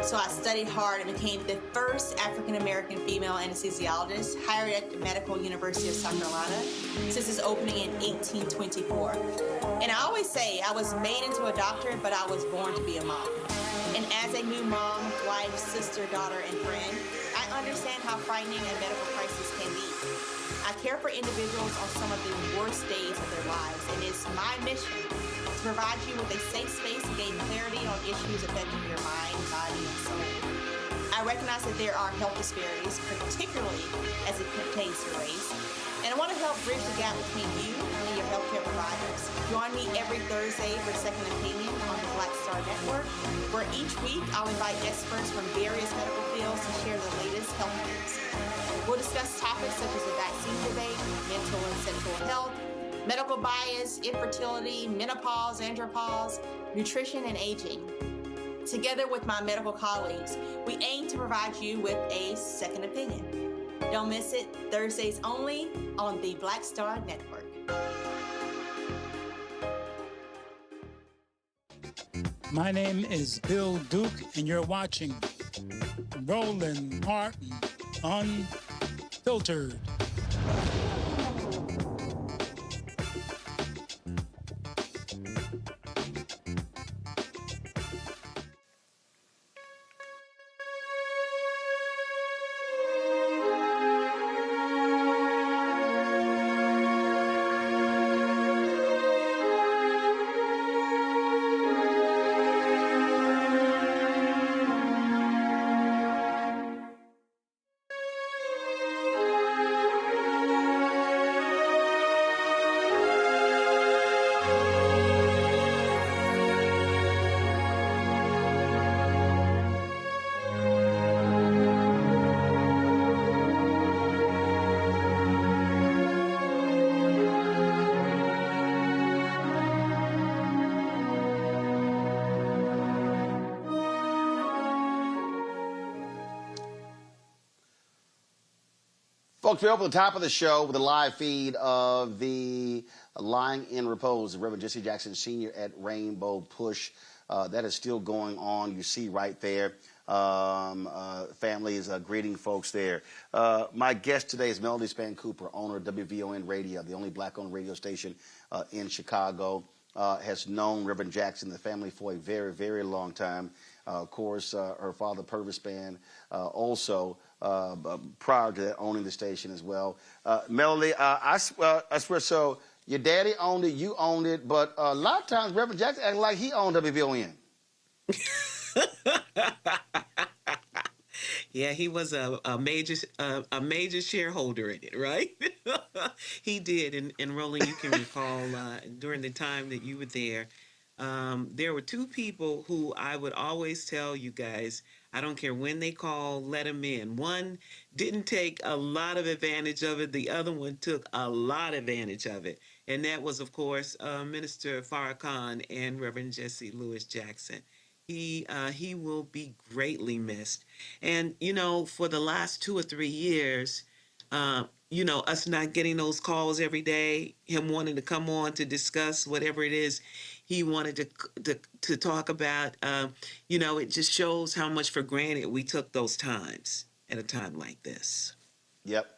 So I studied hard and became the first African-American female anesthesiologist hired at the Medical University of South Carolina since its opening in 1824. And I always say I was made into a doctor, but I was born to be a mom. And as a new mom, wife, sister, daughter, and friend, I understand how frightening a medical crisis can be. I care for individuals on some of the worst days of their lives, and it's my mission to provide you with a safe space to gain clarity on issues affecting your mind, body, and soul. I recognize that there are health disparities, particularly as it pertains to race, and I want to help bridge the gap between you and your healthcare providers. Join me every Thursday for Second Opinion on the Black Star Network, where each week I'll invite experts from various medical fields to share the latest health news. We'll discuss topics such as the vaccine debate, mental and sexual health, medical bias, infertility, menopause, andropause, nutrition, and aging. Together with my medical colleagues, we aim to provide you with a second opinion. Don't miss it, Thursdays only on the Black Star Network. My name is Bill Duke, and you're watching Roland Martin Unfiltered. Folks, we're over the top of the show with a live feed of the Lying in Repose of Reverend Jesse Jackson Sr. at Rainbow Push. That is still going on. You see right there. Families greeting folks there. My guest today is Melody Span Cooper, owner of WVON Radio, the only black-owned radio station in Chicago. Has known Reverend Jackson, the family, for a very, very long time. Of course, her father, Purvis Span, also prior to that, owning the station as well. Melody, I swear, so your daddy owned it, you owned it, but a lot of times Reverend Jackson acted like he owned WVON. Yeah, he was a major shareholder in it, right? He did, and Roland, you can recall during the time that you were there were two people who I would always tell you guys, I don't care when they call, let them in. One didn't take a lot of advantage of it. The other one took a lot of advantage of it. And that was, of course, Minister Farrakhan and Reverend Jesse Louis Jackson. He will be greatly missed. And, you know, for the last 2 or 3 years, you know, us not getting those calls every day, him wanting to come on to discuss whatever it is he wanted to talk about, you know, it just shows how much for granted we took those times at a time like this. Yep.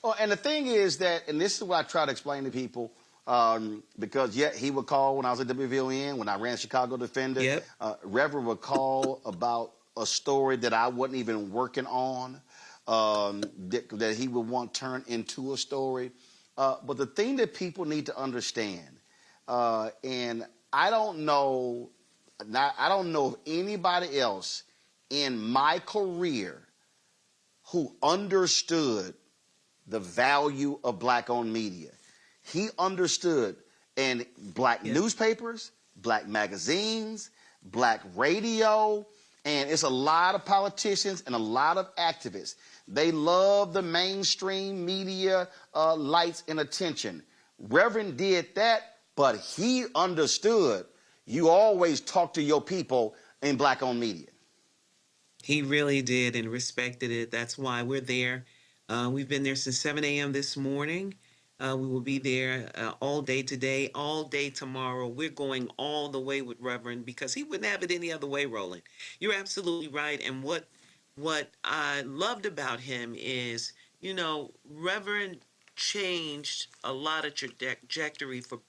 Oh, and the thing is that, and this is what I try to explain to people, because he would call when I was at WVON, when I ran Chicago Defender. Yep. Reverend would call about a story that I wasn't even working on, that he would want turned into a story. But the thing that people need to understand, and I don't know of anybody else in my career who understood the value of black-owned media. He understood, and black newspapers, black magazines, black radio, and it's a lot of politicians and a lot of activists. They love the mainstream media lights and attention. Reverend did that, but he understood you always talk to your people in black-owned media. He really did and respected it. That's why we're there. We've been there since 7 a.m. this morning. We will be there all day today, all day tomorrow. We're going all the way with Reverend because he wouldn't have it any other way, Roland. You're absolutely right. And what I loved about him is, Reverend changed a lot of trajectory for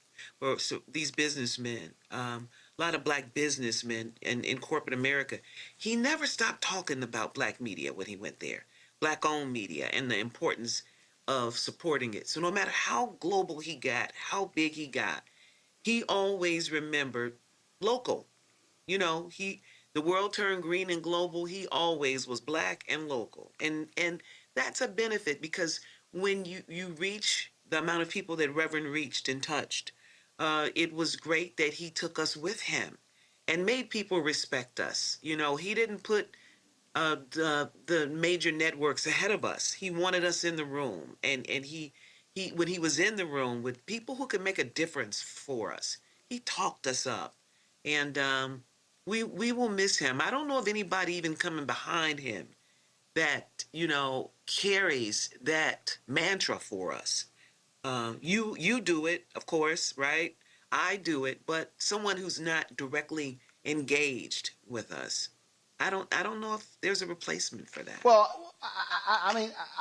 these businessmen, a lot of black businessmen in corporate America. He never stopped talking about black media when he went there, black-owned media, and the importance of supporting it. So no matter how global he got, how big he got, he always remembered local. The world turned green and global. He always was black and local. And that's a benefit because when you reach the amount of people that Reverend reached and touched, it was great that he took us with him and made people respect us. He didn't put the major networks ahead of us. He wanted us in the room, and he when he was in the room with people who could make a difference for us, he talked us up, and we will miss him. I don't know of anybody even coming behind him that carries that mantra for us. You do it, of course, right? I do it, but someone who's not directly engaged with us. I don't know if there's a replacement for that. Well,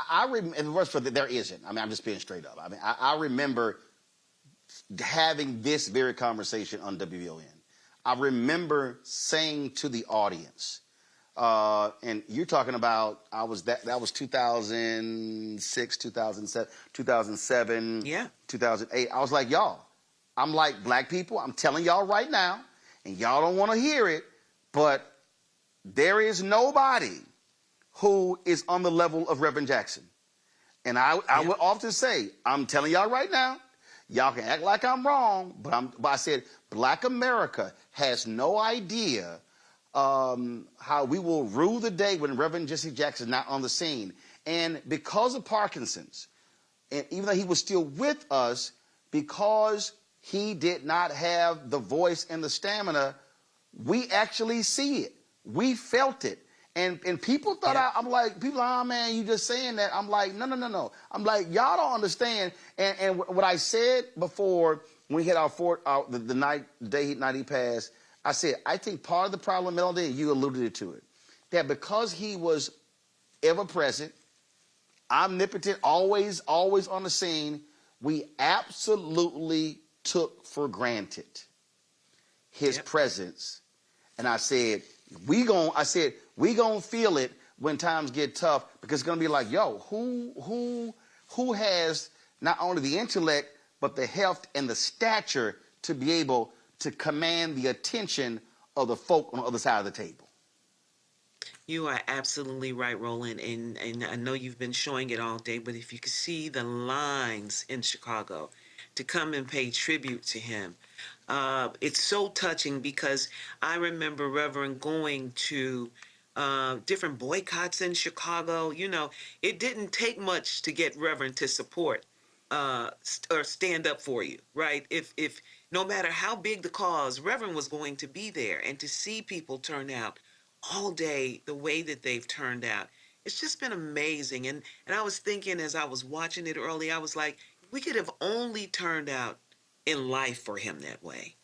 I remember, there isn't. I'm just being straight up. I remember having this very conversation on WVON. I remember saying to the audience, and you're talking about, that was 2006, 2007, 2008. I was like, y'all, I'm like, black people, I'm telling y'all right now, and y'all don't want to hear it, but there is nobody who is on the level of Reverend Jackson. And I would often say, I'm telling y'all right now, y'all can act like I'm wrong, but I said, black America has no idea how we will rue the day when Reverend Jesse Jackson is not on the scene. And because of Parkinson's, and even though he was still with us, because he did not have the voice and the stamina, we actually see it. We felt it. And people thought, I'm like, people are, oh man, you just saying that. I'm like, no. I'm like, y'all don't understand. And what I said before, when we had the night he passed, I said, I think part of the problem, Melody, you alluded to it, that because he was ever present, omnipotent, always on the scene, we absolutely took for granted his presence. And I said, we gonna feel it when times get tough, because it's gonna be like, yo, who has not only the intellect but the health and the stature to be able to command the attention of the folk on the other side of the table. You are absolutely right, Roland, and I know you've been showing it all day, but if you could see the lines in Chicago to come and pay tribute to him, it's so touching, because I remember Reverend going to different boycotts in Chicago. It didn't take much to get Reverend to support or stand up for you, right? If no matter how big the cause, Reverend was going to be there, and to see people turn out all day the way that they've turned out, it's just been amazing. And I was thinking as I was watching it early, I was like, we could have only turned out in life for him that way,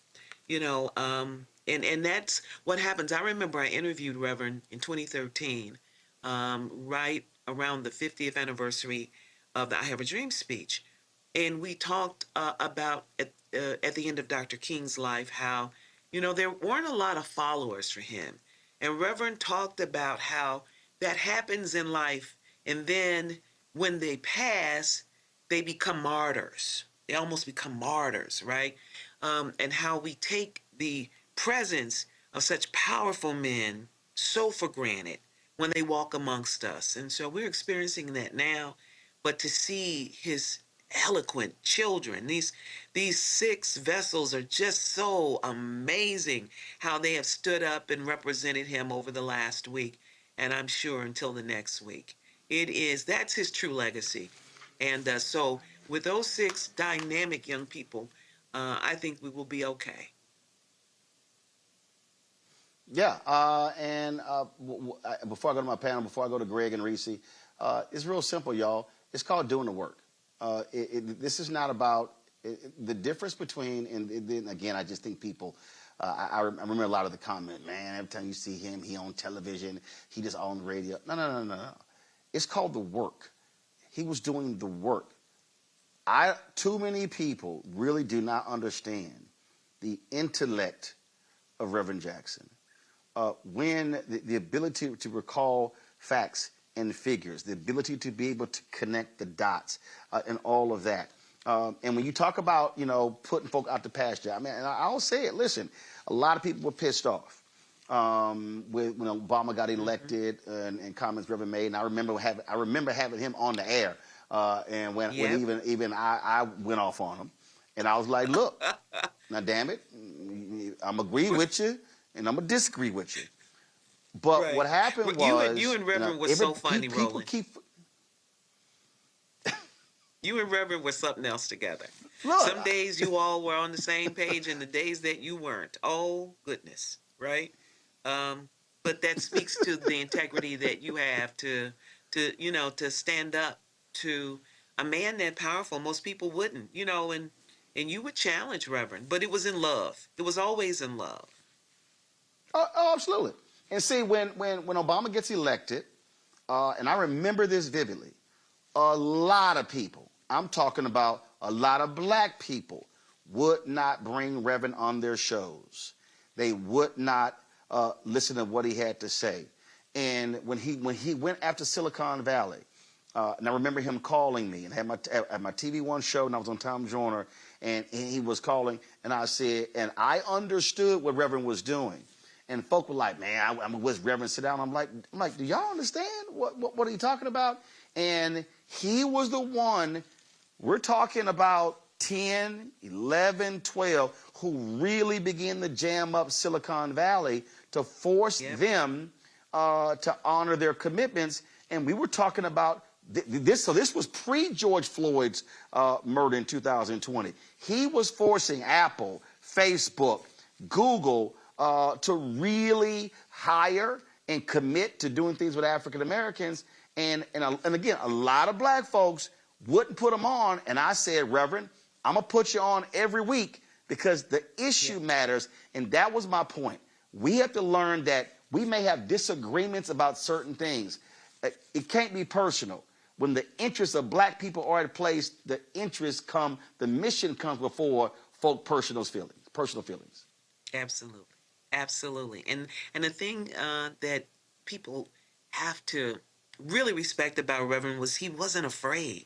and that's what happens. I remember I interviewed Reverend in 2013, right around the 50th anniversary of the I Have a Dream speech. And we talked about at the end of Dr. King's life how, there weren't a lot of followers for him. And Reverend talked about how that happens in life. And then when they pass, they become martyrs. They almost become martyrs, right? And how we take the presence of such powerful men so for granted when they walk amongst us. And so we're experiencing that now. But to see his eloquent children, these 6 vessels are just so amazing how they have stood up and represented him over the last week, and I'm sure until the next week. That's his true legacy. And so with those 6 dynamic young people, I think we will be okay. Yeah, and before I go to my panel, before I go to Greg and Reese, it's real simple, y'all. It's called doing the work. This is not about the difference between, and then again, I just think people, I remember a lot of the comment, man, every time you see him, he on television, he just on the radio. No. It's called the work. He was doing the work. Too many people really do not understand the intellect of Reverend Jackson. When the ability to recall facts and figures, the ability to be able to connect the dots and all of that. And when you talk about, putting folk out to pasture, I mean, and I'll say it, listen, a lot of people were pissed off when Obama got elected and comments Reverend made. And I remember having him on the air. And when even I went off on him. And I was like, look, now damn it, I'm agree with you and I'm going to disagree with you. But what happened was... You and Reverend were so funny, Roland. Keep... You and Reverend were something else together. Look, some days you all were on the same page and the days that you weren't. Oh, goodness, right? But that speaks to the integrity that you have to stand up to a man that powerful. Most people wouldn't, and you would challenge Reverend, but it was in love. It was always in love. Oh, absolutely. And see, when Obama gets elected, and I remember this vividly, a lot of people, I'm talking about a lot of black people, would not bring Reverend on their shows. They would not listen to what he had to say. And when he went after Silicon Valley, and I remember him calling me and had my TV One show, and I was on Tom Joyner, and he was calling, and I said, and I understood what Reverend was doing. And folk were like, man, I'm with Reverend, sit down. I'm like, do y'all understand what are you talking about? And he was the one, we're talking about 10, 11, 12, who really began to jam up Silicon Valley to force them to honor their commitments. And we were talking about this. So this was pre-George Floyd's murder in 2020. He was forcing Apple, Facebook, Google, to really hire and commit to doing things with African Americans. And again, a lot of black folks wouldn't put them on. And I said, Reverend, I'm going to put you on every week because the issue matters. And that was my point. We have to learn that we may have disagreements about certain things. It can't be personal. When the interests of black people are at place, the mission comes before folk personal feelings. Absolutely. Absolutely. And the thing that people have to really respect about Reverend was he wasn't afraid.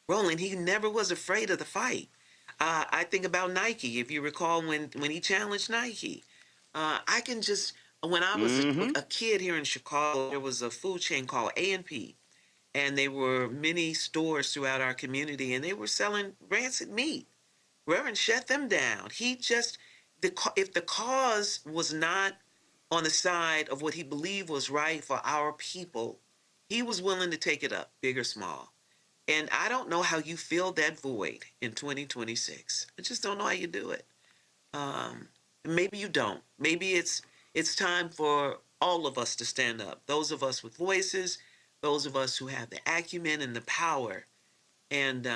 Roland, he never was afraid of the fight. I think about Nike. If you recall when he challenged Nike, I can just, when I was a kid here in Chicago, there was a food chain called A&P, and there were many stores throughout our community, and they were selling rancid meat. Reverend shut them down. He just... if the cause was not on the side of what he believed was right for our people, he was willing to take it up, big or small. And I don't know how you fill that void in 2026. I just don't know how you do it. Maybe you don't. Maybe it's time for all of us to stand up. Those of us with voices, those of us who have the acumen and the power, and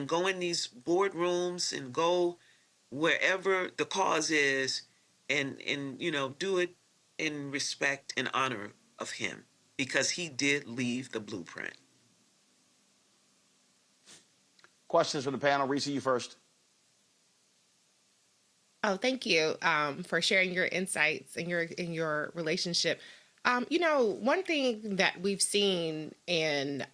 go in these boardrooms and go wherever the cause is, and do it in respect and honor of him, because he did leave the blueprint. Questions from the panel. Reese, you first. Oh, thank you for sharing your insights and your relationship. One thing that we've seen in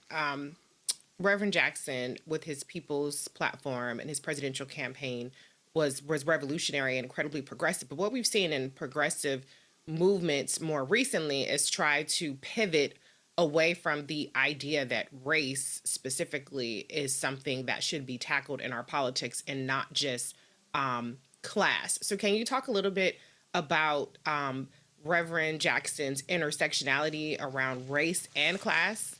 Reverend Jackson with his People's Platform and his presidential campaign was revolutionary and incredibly progressive. But what we've seen in progressive movements more recently is try to pivot away from the idea that race specifically is something that should be tackled in our politics and not just class. So can you talk a little bit about Reverend Jackson's intersectionality around race and class?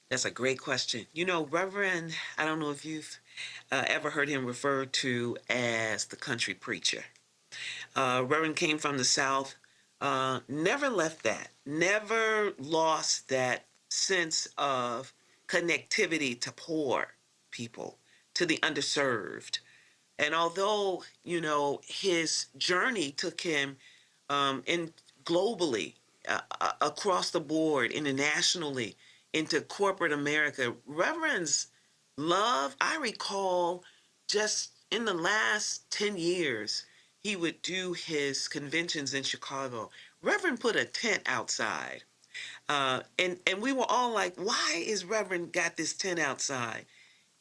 That's a great question. Reverend, I don't know if you've ever heard him referred to as the country preacher. Reverend came from the South, never left that, never lost that sense of connectivity to poor people, to the underserved. And although, his journey took him in globally, across the board, internationally, into corporate America, Reverend's love, I recall just in the last 10 years, he would do his conventions in Chicago. Reverend put a tent outside. And we were all like, why is Reverend got this tent outside?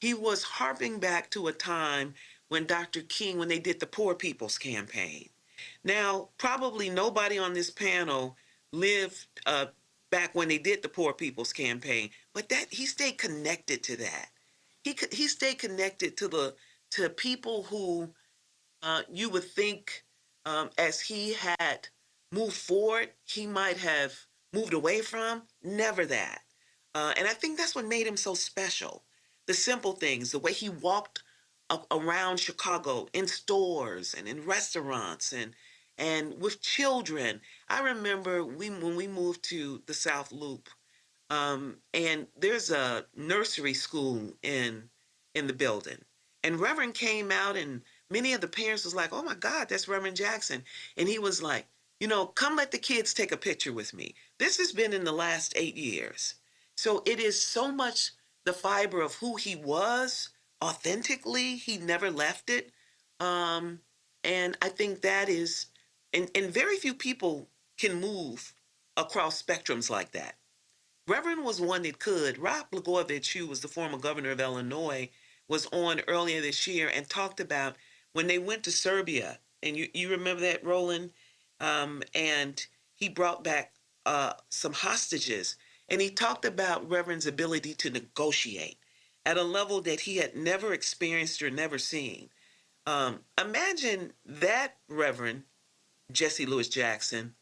He was harping back to a time when Dr. King, when they did the Poor People's Campaign. Now, probably nobody on this panel lived back when they did the Poor People's Campaign, but that he stayed connected to that. He stayed connected to people who you would think as he had moved forward, he might have moved away from. Never that. And I think that's what made him so special. The simple things, the way he walked around Chicago in stores and in restaurants and with children. I remember when we moved to the South Loop, and there's a nursery school in the building. And Reverend came out, and many of the parents was like, oh my God, that's Reverend Jackson. And he was like, come let the kids take a picture with me. This has been in the last 8 years. So it is so much the fiber of who he was authentically. He never left it. And I think that is, and very few people can move across spectrums like that. Reverend was one that could. Rob Blagojevich, who was the former governor of Illinois, was on earlier this year and talked about when they went to Serbia. And you remember that, Roland? And he brought back some hostages. And he talked about Reverend's ability to negotiate at a level that he had never experienced or never seen. Imagine that Reverend Jesse Louis Jackson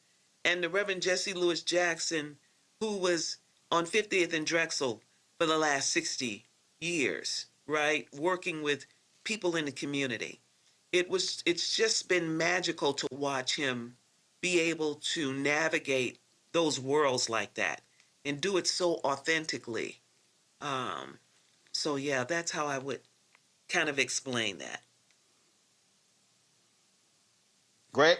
and the Reverend Jesse Louis Jackson who was on 50th and Drexel for the last 60 years, right? Working with people in the community. It's just been magical to watch him be able to navigate those worlds like that and do it so authentically. So yeah, that's how I would kind of explain that. Great.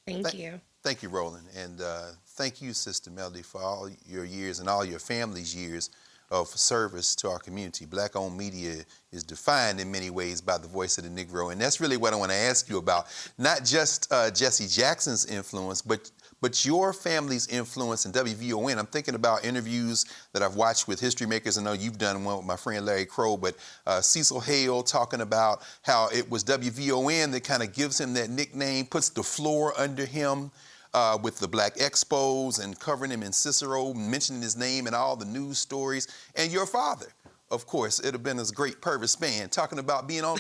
Thank you. Thank you, Roland. And thank you, Sister Melody, for all your years and all your family's years of service to our community. Black-owned media is defined in many ways by the voice of the Negro. And that's really what I want to ask you about. Not just Jesse Jackson's influence, but your family's influence in WVON. I'm thinking about interviews that I've watched with history makers. I know you've done one with my friend Larry Crow, but Cecil Hale talking about how it was WVON that kind of gives him that nickname, puts the floor under him with the Black Expos and covering him in Cicero, mentioning his name in all the news stories. And your father, of course, it'd have been this great Purvis Spann talking about being on,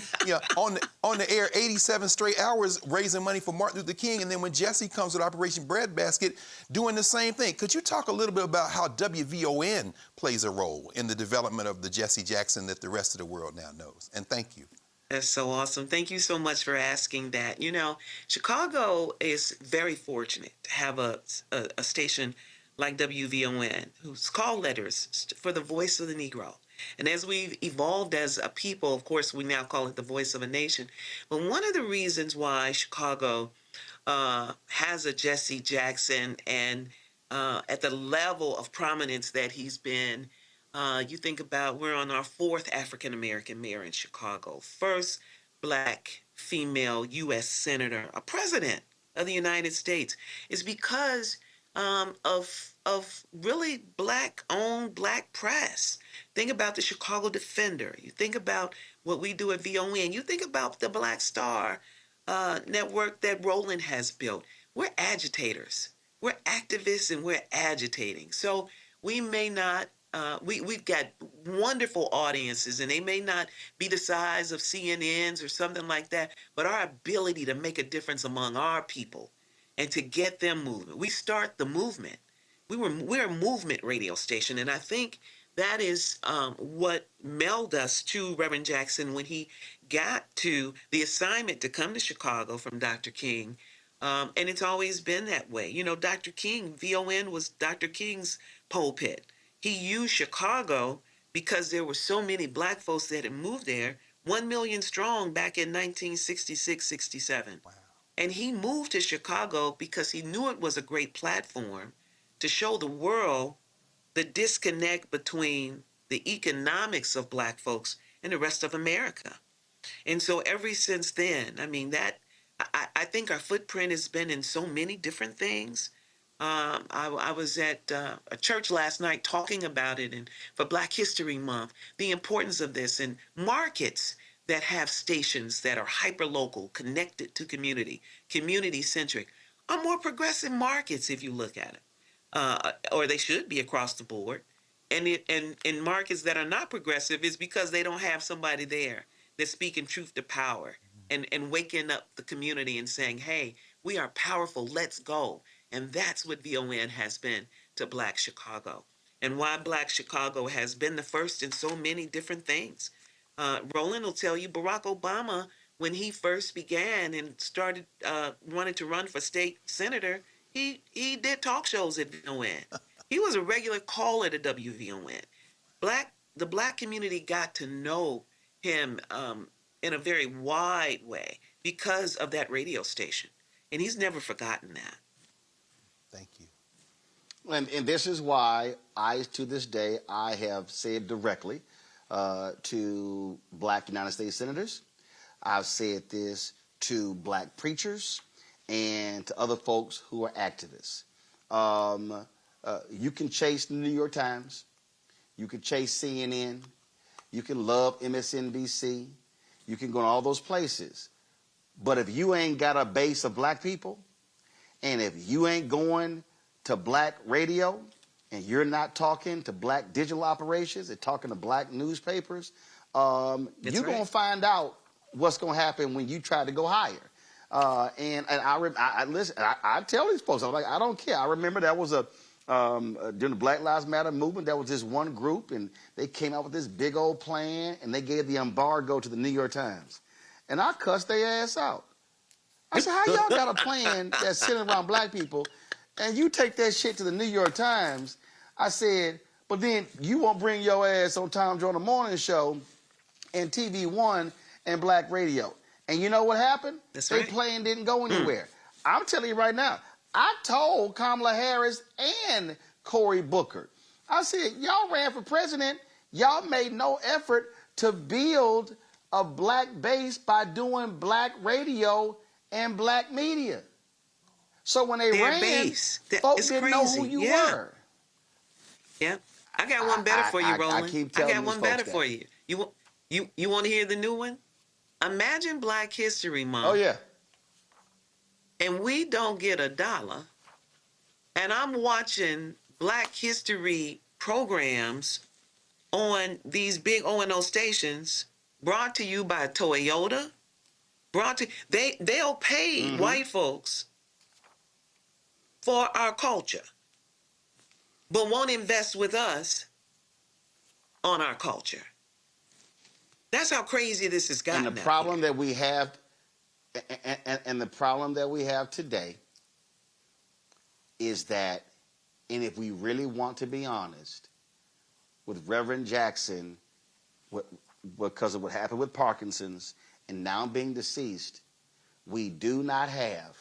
on the air 87 straight hours raising money for Martin Luther King. And then when Jesse comes with Operation Breadbasket, doing the same thing. Could you talk a little bit about how WVON plays a role in the development of the Jesse Jackson that the rest of the world now knows? And thank you. That's so awesome. Thank you so much for asking that. Chicago is very fortunate to have a station like WVON, whose call letters for the voice of the Negro. And as we've evolved as a people, of course, we now call it the voice of a nation. But one of the reasons why Chicago has a Jesse Jackson and at the level of prominence that he's been You think about we're on our fourth African American mayor in Chicago, first black female U.S. senator, a president of the United States. It's because of really black owned black press. Think about the Chicago Defender. You think about what we do at VON. You think about the Black Star network that Roland has built. We're agitators. We're activists and we're agitating. So we may not, we've got wonderful audiences and they may not be the size of CNNs or something like that, but our ability to make a difference among our people and to get them moving. We start the movement. We're a movement radio station, and I think that is what melded us to Reverend Jackson when he got to the assignment to come to Chicago from Dr. King. And it's always been that way. You know, Dr. King, VON was Dr. King's pulpit. He used Chicago because there were so many black folks that had moved there, 1 million strong back in 1966, 67. Wow. And he moved to Chicago because he knew it was a great platform to show the world the disconnect between the economics of black folks and the rest of America. And so ever since then, I mean, that I think our footprint has been in so many different things. I was at a church last night talking about it, and for Black History Month, the importance of this, and markets that have stations that are hyper-local, connected to community, community-centric, are more progressive markets if you look at it, or they should be across the board. And in markets that are not progressive is because they don't have somebody there that's speaking truth to power and waking up the community and saying, hey, we are powerful, let's go. And that's what VON has been to Black Chicago, and why Black Chicago has been the first in so many different things. Roland will tell you Barack Obama, when he first began and started wanting to run for state senator, he did talk shows at VON. He was a regular caller to WVON. The black community got to know him in a very wide way because of that radio station. And he's never forgotten that. Thank you. And this is why to this day, I have said directly to black United States senators. I've said this to black preachers and to other folks who are activists. You can chase the New York Times. You can chase CNN. You can love MSNBC. You can go to all those places. But if you ain't got a base of black people, and if you ain't going to black radio, and you're not talking to black digital operations and talking to black newspapers, you're going to find out what's going to happen when you try to go higher. And I listen. I tell these folks, I'm like, I don't care. I remember that was during the Black Lives Matter movement, there was this one group, and they came out with this big old plan, and they gave the embargo to the New York Times. And I cussed their ass out. I said, how y'all got a plan that's centered around black people, and you take that shit to the New York Times? I said, but then you won't bring your ass on Tom Joyner Morning Show and TV One and black radio. And you know what happened? They plan didn't go anywhere. I'm telling you right now, I told Kamala Harris and Cory Booker, I said, y'all ran for president, y'all made no effort to build a black base by doing black radio and black media. So when they ran, folks didn't know who you were. Yeah. I got one better for you, Roland. I keep telling I got one better for you. You want to hear the new one? Imagine Black History Month. Oh, yeah. And we don't get $1. And I'm watching Black History programs on these big O&O stations brought to you by Toyota. They'll pay white folks for our culture, but won't invest with us on our culture. That's how crazy this has gotten. And the problem that we have, and the problem that we have today is that, and if we really want to be honest, with Reverend Jackson, because of what happened with Parkinson's and now being deceased, we do not have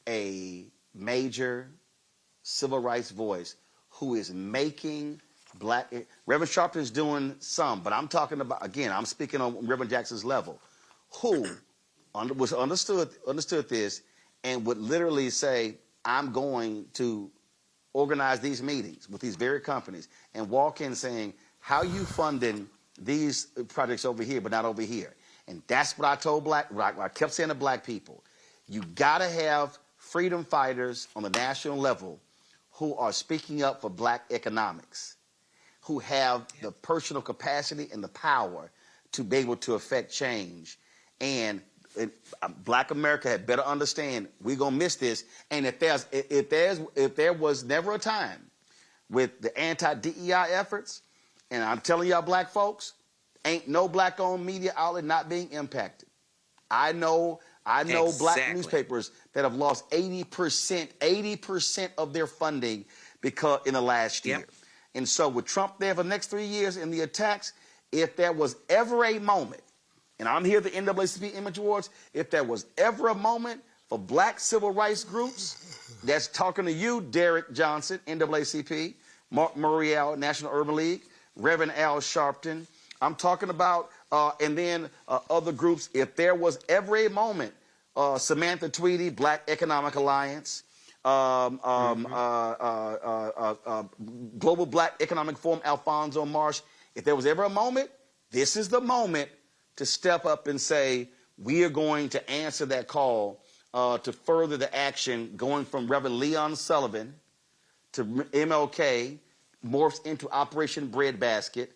a major civil rights voice who is making Reverend Sharpton is doing some, but I'm talking about, again, I'm speaking on Reverend Jackson's level, who understood this and would literally say, I'm going to organize these meetings with these very companies and walk in saying, how you funding these projects over here but not over here? And that's what I told I kept saying to black people. You gotta have freedom fighters on the national level who are speaking up for black economics, who have the personal capacity and the power to be able to affect change. And black America had better understand we're gonna miss this. And if there was never a time with the anti-DEI efforts, and I'm telling y'all black folks, ain't no black-owned media outlet not being impacted. I know black newspapers that have lost 80% of their funding because in the last year. And so with Trump there for the next 3 years in the attacks, if there was ever a moment, and I'm here at the NAACP Image Awards, if there was ever a moment for black civil rights groups, that's talking to you, Derek Johnson, NAACP, Mark Murriel, National Urban League, Reverend Al Sharpton, I'm talking about, and then other groups, if there was ever a moment, Samantha Tweedy, Black Economic Alliance, Global Black Economic Forum, Alfonso Marsh, if there was ever a moment, this is the moment to step up and say, we are going to answer that call to further the action going from Reverend Leon Sullivan to MLK, morphs into Operation Breadbasket,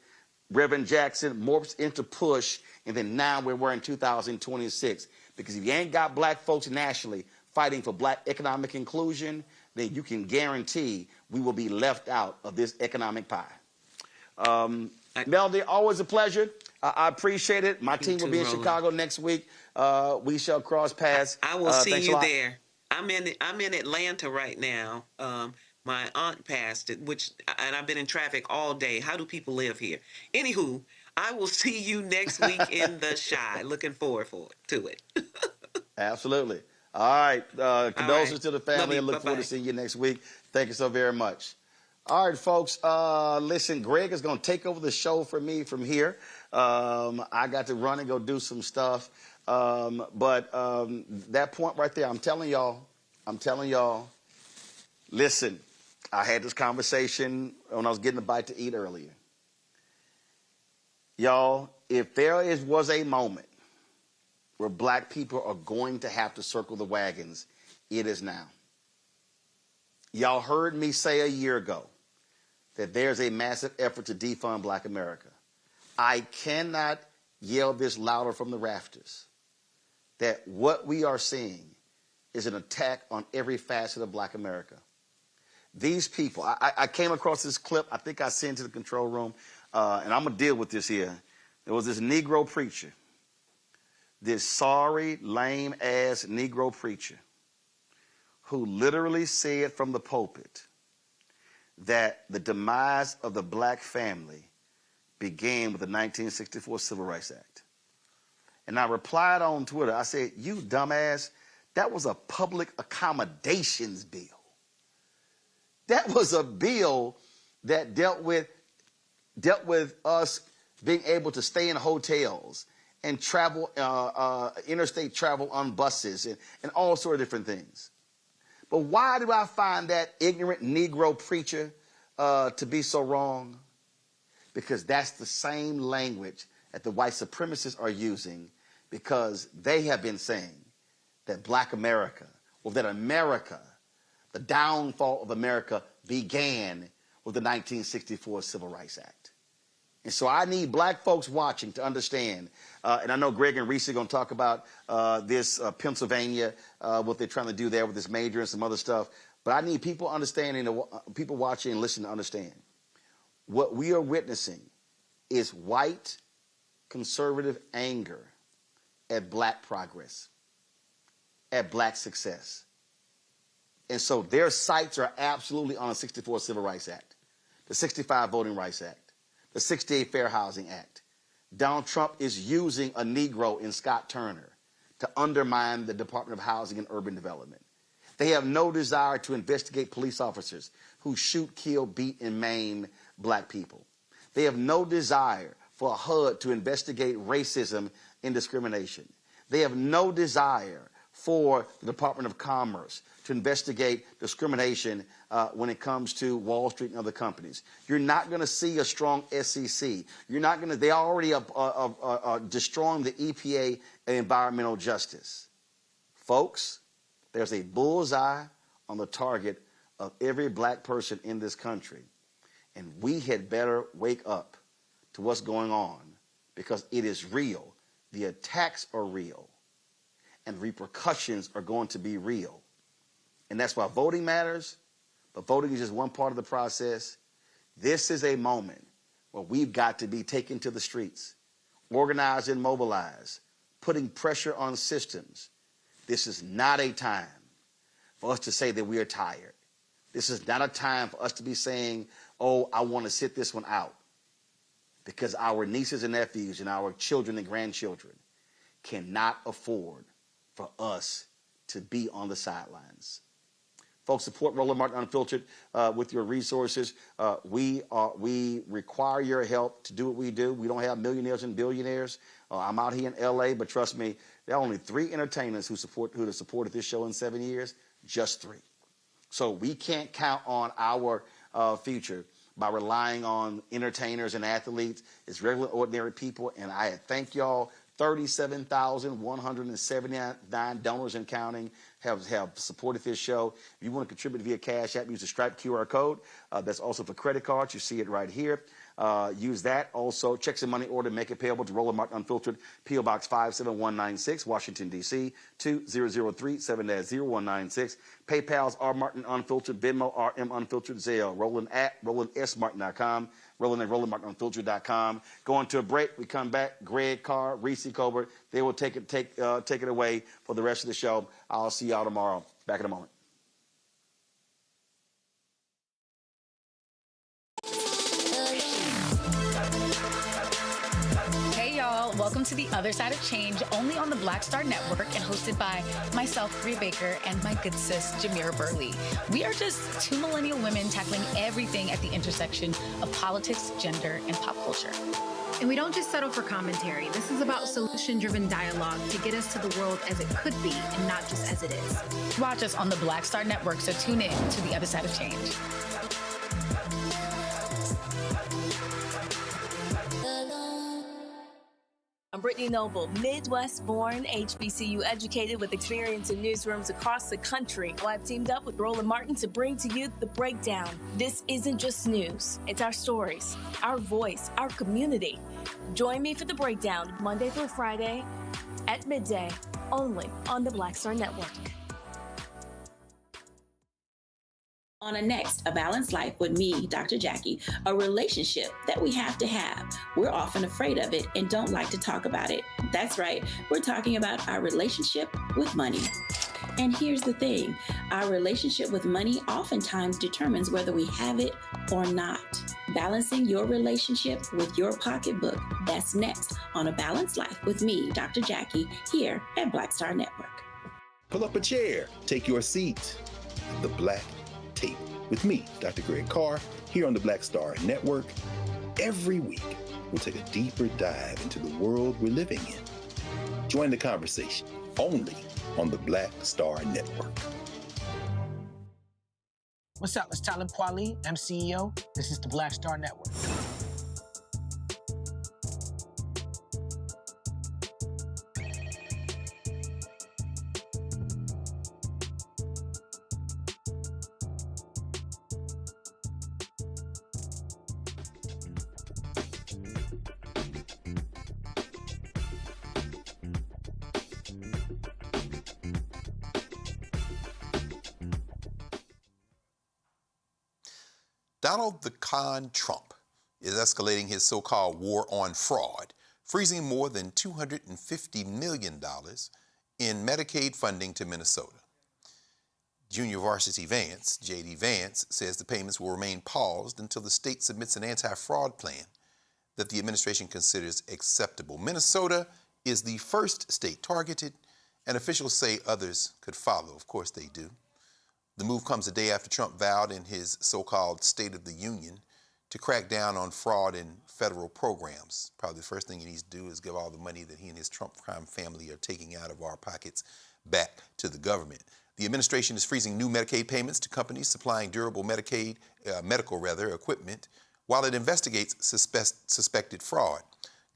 Reverend Jackson morphs into Push, and then now we're in 2026. Because if you ain't got black folks nationally fighting for black economic inclusion, then you can guarantee we will be left out of this economic pie. Melody, always a pleasure. I appreciate it. My team will be in Chicago next week. We shall cross paths. I will see you there. I'm in Atlanta right now. My aunt passed it, and I've been in traffic all day. How do people live here? Anywho, I will see you next week in the Chi. Looking forward to it. Absolutely. All right. Condolences to the family and look forward to seeing you next week. Thank you so very much. All right, folks. Listen, Greg is going to take over the show for me from here. I got to run and go do some stuff. But that point right there, I'm telling y'all, listen, I had this conversation when I was getting a bite to eat earlier. Y'all, if there was a moment where black people are going to have to circle the wagons, it is now. Y'all heard me say a year ago that there's a massive effort to defund black America. I cannot yell this louder from the rafters that what we are seeing is an attack on every facet of black America. These people, I came across this clip, I think I sent it to the control room, and I'm going to deal with this here. There was this Negro preacher, this sorry, lame-ass Negro preacher who literally said from the pulpit that the demise of the black family began with the 1964 Civil Rights Act. And I replied on Twitter, I said, you dumbass, that was a public accommodations bill. That was a bill that dealt with us being able to stay in hotels and travel, interstate travel on buses and all sorts of different things. But why do I find that ignorant Negro preacher to be so wrong? Because that's the same language that the white supremacists are using, because they have been saying that black America, or that America, the downfall of America began with the 1964 Civil Rights Act. And so I need black folks watching to understand, and I know Greg and Reese are going to talk about this Pennsylvania, what they're trying to do there with this major and some other stuff, but I need people understanding, people watching and listening to understand. What we are witnessing is white conservative anger at black progress, at black success. And so their sights are absolutely on the 64 Civil Rights Act, the 65 Voting Rights Act, the 68 Fair Housing Act. Donald Trump is using a Negro in Scott Turner to undermine the Department of Housing and Urban Development. They have no desire to investigate police officers who shoot, kill, beat, and maim black people. They have no desire for HUD to investigate racism and discrimination. They have no desire for the Department of Commerce to investigate discrimination when it comes to Wall Street and other companies. You're not going to see a strong SEC. You're not going to, they already are destroying the EPA and environmental justice. Folks, there's a bullseye on the target of every black person in this country. And we had better wake up to what's going on, because it is real. The attacks are real. And repercussions are going to be real. And that's why voting matters, but voting is just one part of the process. This is a moment where we've got to be taken to the streets, organized and mobilized, putting pressure on systems. This is not a time for us to say that we are tired. This is not a time for us to be saying, oh, I want to sit this one out. Because our nieces and nephews and our children and grandchildren cannot afford for us to be on the sidelines. Folks, support Roland Martin Unfiltered with your resources. We require your help to do what we do. We don't have millionaires and billionaires. I'm out here in L.A., but trust me, there are only 3 entertainers who have supported this show in 7 years, just 3. So we can't count on our future by relying on entertainers and athletes. It's regular, ordinary people, and I thank y'all. 37,179 donors and counting have supported this show. If you want to contribute via Cash App, use the Stripe QR code. That's also for credit cards. You see it right here. Use that. Also, checks and money order, make it payable to Roland Martin Unfiltered, P.O. Box 57196, Washington, D.C., 20037-0196. PayPal's R. Martin Unfiltered, Venmo RM Unfiltered, Zelle, RolandSMartin.com, Roland and RolandMartinUnfiltered.com. Going to a break. We come back. Greg Carr, Reese Colbert, they will take it away for the rest of the show. I'll see y'all tomorrow. Back in a moment. Hey y'all, welcome to The Other Side of Change, only on the Black Star Network and hosted by myself, Rhea Baker, and my good sis, Jamira Burley. We are just 2 millennial women tackling everything at the intersection of politics, gender, and pop culture. And we don't just settle for commentary. This is about solution-driven dialogue to get us to the world as it could be and not just as it is. Watch us on the Black Star Network, so tune in to The Other Side of Change. I'm Brittany Noble, Midwest-born, HBCU educated with experience in newsrooms across the country. Well, I've teamed up with Roland Martin to bring to you The Breakdown. This isn't just news. It's our stories, our voice, our community. Join me for The Breakdown, Monday through Friday at midday, only on the Black Star Network. On a next, A Balanced Life with me, Dr. Jackie, a relationship that we have to have. We're often afraid of it and don't like to talk about it. That's right, we're talking about our relationship with money. And here's the thing, our relationship with money oftentimes determines whether we have it or not. Balancing your relationship with your pocketbook, that's next on A Balanced Life with me, Dr. Jackie, here at Black Star Network. Pull up a chair, take your seat. The Black Tape with me, Dr. Greg Carr, here on the Black Star Network. Every week, we'll take a deeper dive into the world we're living in. Join the conversation only on the Black Star Network. What's up? It's Talib Kweli. I'm CEO. This is the Black Star Network. Donald the Con Trump is escalating his so-called war on fraud, freezing more than $250 million in Medicaid funding to Minnesota. Junior Varsity Vance, J.D. Vance, says the payments will remain paused until the state submits an anti-fraud plan that the administration considers acceptable. Minnesota is the first state targeted, and officials say others could follow. Of course they do. The move comes a day after Trump vowed in his so-called State of the Union to crack down on fraud in federal programs. Probably the first thing he needs to do is give all the money that he and his Trump crime family are taking out of our pockets back to the government. The administration is freezing new Medicaid payments to companies supplying durable medical equipment while it investigates suspected fraud.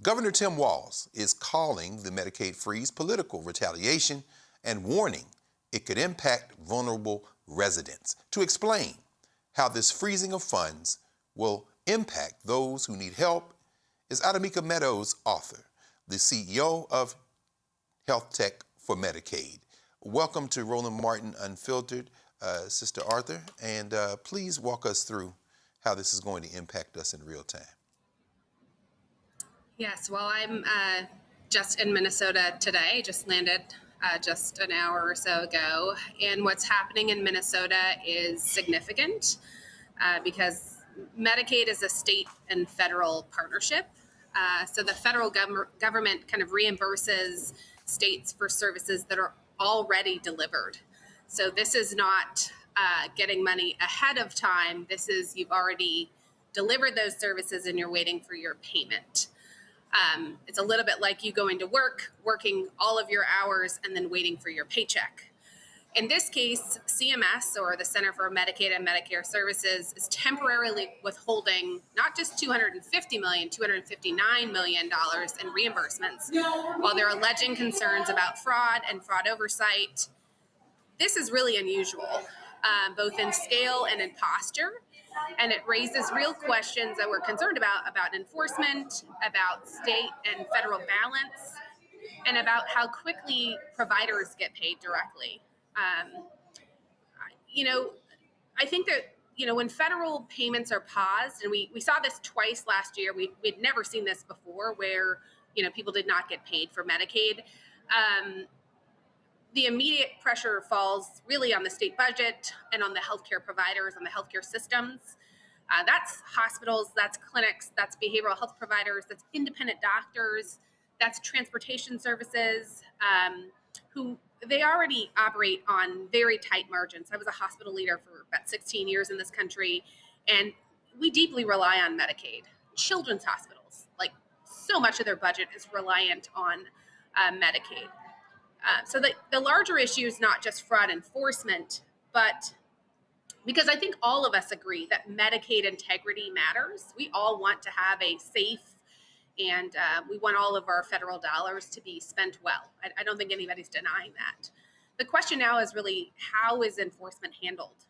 Governor Tim Walz is calling the Medicaid freeze political retaliation and warning it could impact vulnerable residents. To explain how this freezing of funds will impact those who need help is Adamika Meadows, author, the CEO of Health Tech for Medicaid. Welcome to Roland Martin Unfiltered, Sister Arthur, and please walk us through how this is going to impact us in real time. Yes, well, I'm just in Minnesota today, just landed just an hour or so ago, and what's happening in Minnesota is significant because Medicaid is a state and federal partnership. So the federal government kind of reimburses states for services that are already delivered. So this is not getting money ahead of time. This is you've already delivered those services and you're waiting for your payment. It's a little bit like you going to work, working all of your hours, and then waiting for your paycheck. In this case, CMS, or the Center for Medicaid and Medicare Services, is temporarily withholding not just $250 million, $259 million in reimbursements, while they're alleging concerns about fraud and fraud oversight. This is really unusual, both in scale and in posture, and it raises real questions that we're concerned about enforcement, about state and federal balance, and about how quickly providers get paid directly. I think that, when federal payments are paused, and we saw this twice last year, we'd never seen this before where, people did not get paid for Medicaid. The immediate pressure falls really on the state budget and on the healthcare providers, on the healthcare systems. That's hospitals, that's clinics, that's behavioral health providers, that's independent doctors, that's transportation services, who they already operate on very tight margins. I was a hospital leader for about 16 years in this country, and we deeply rely on Medicaid. Children's hospitals, like so much of their budget is reliant on Medicaid. So the larger issue is not just fraud enforcement, but because I think all of us agree that Medicaid integrity matters. We all want to have a safe and we want all of our federal dollars to be spent well. I don't think anybody's denying that. The question now is really how is enforcement handled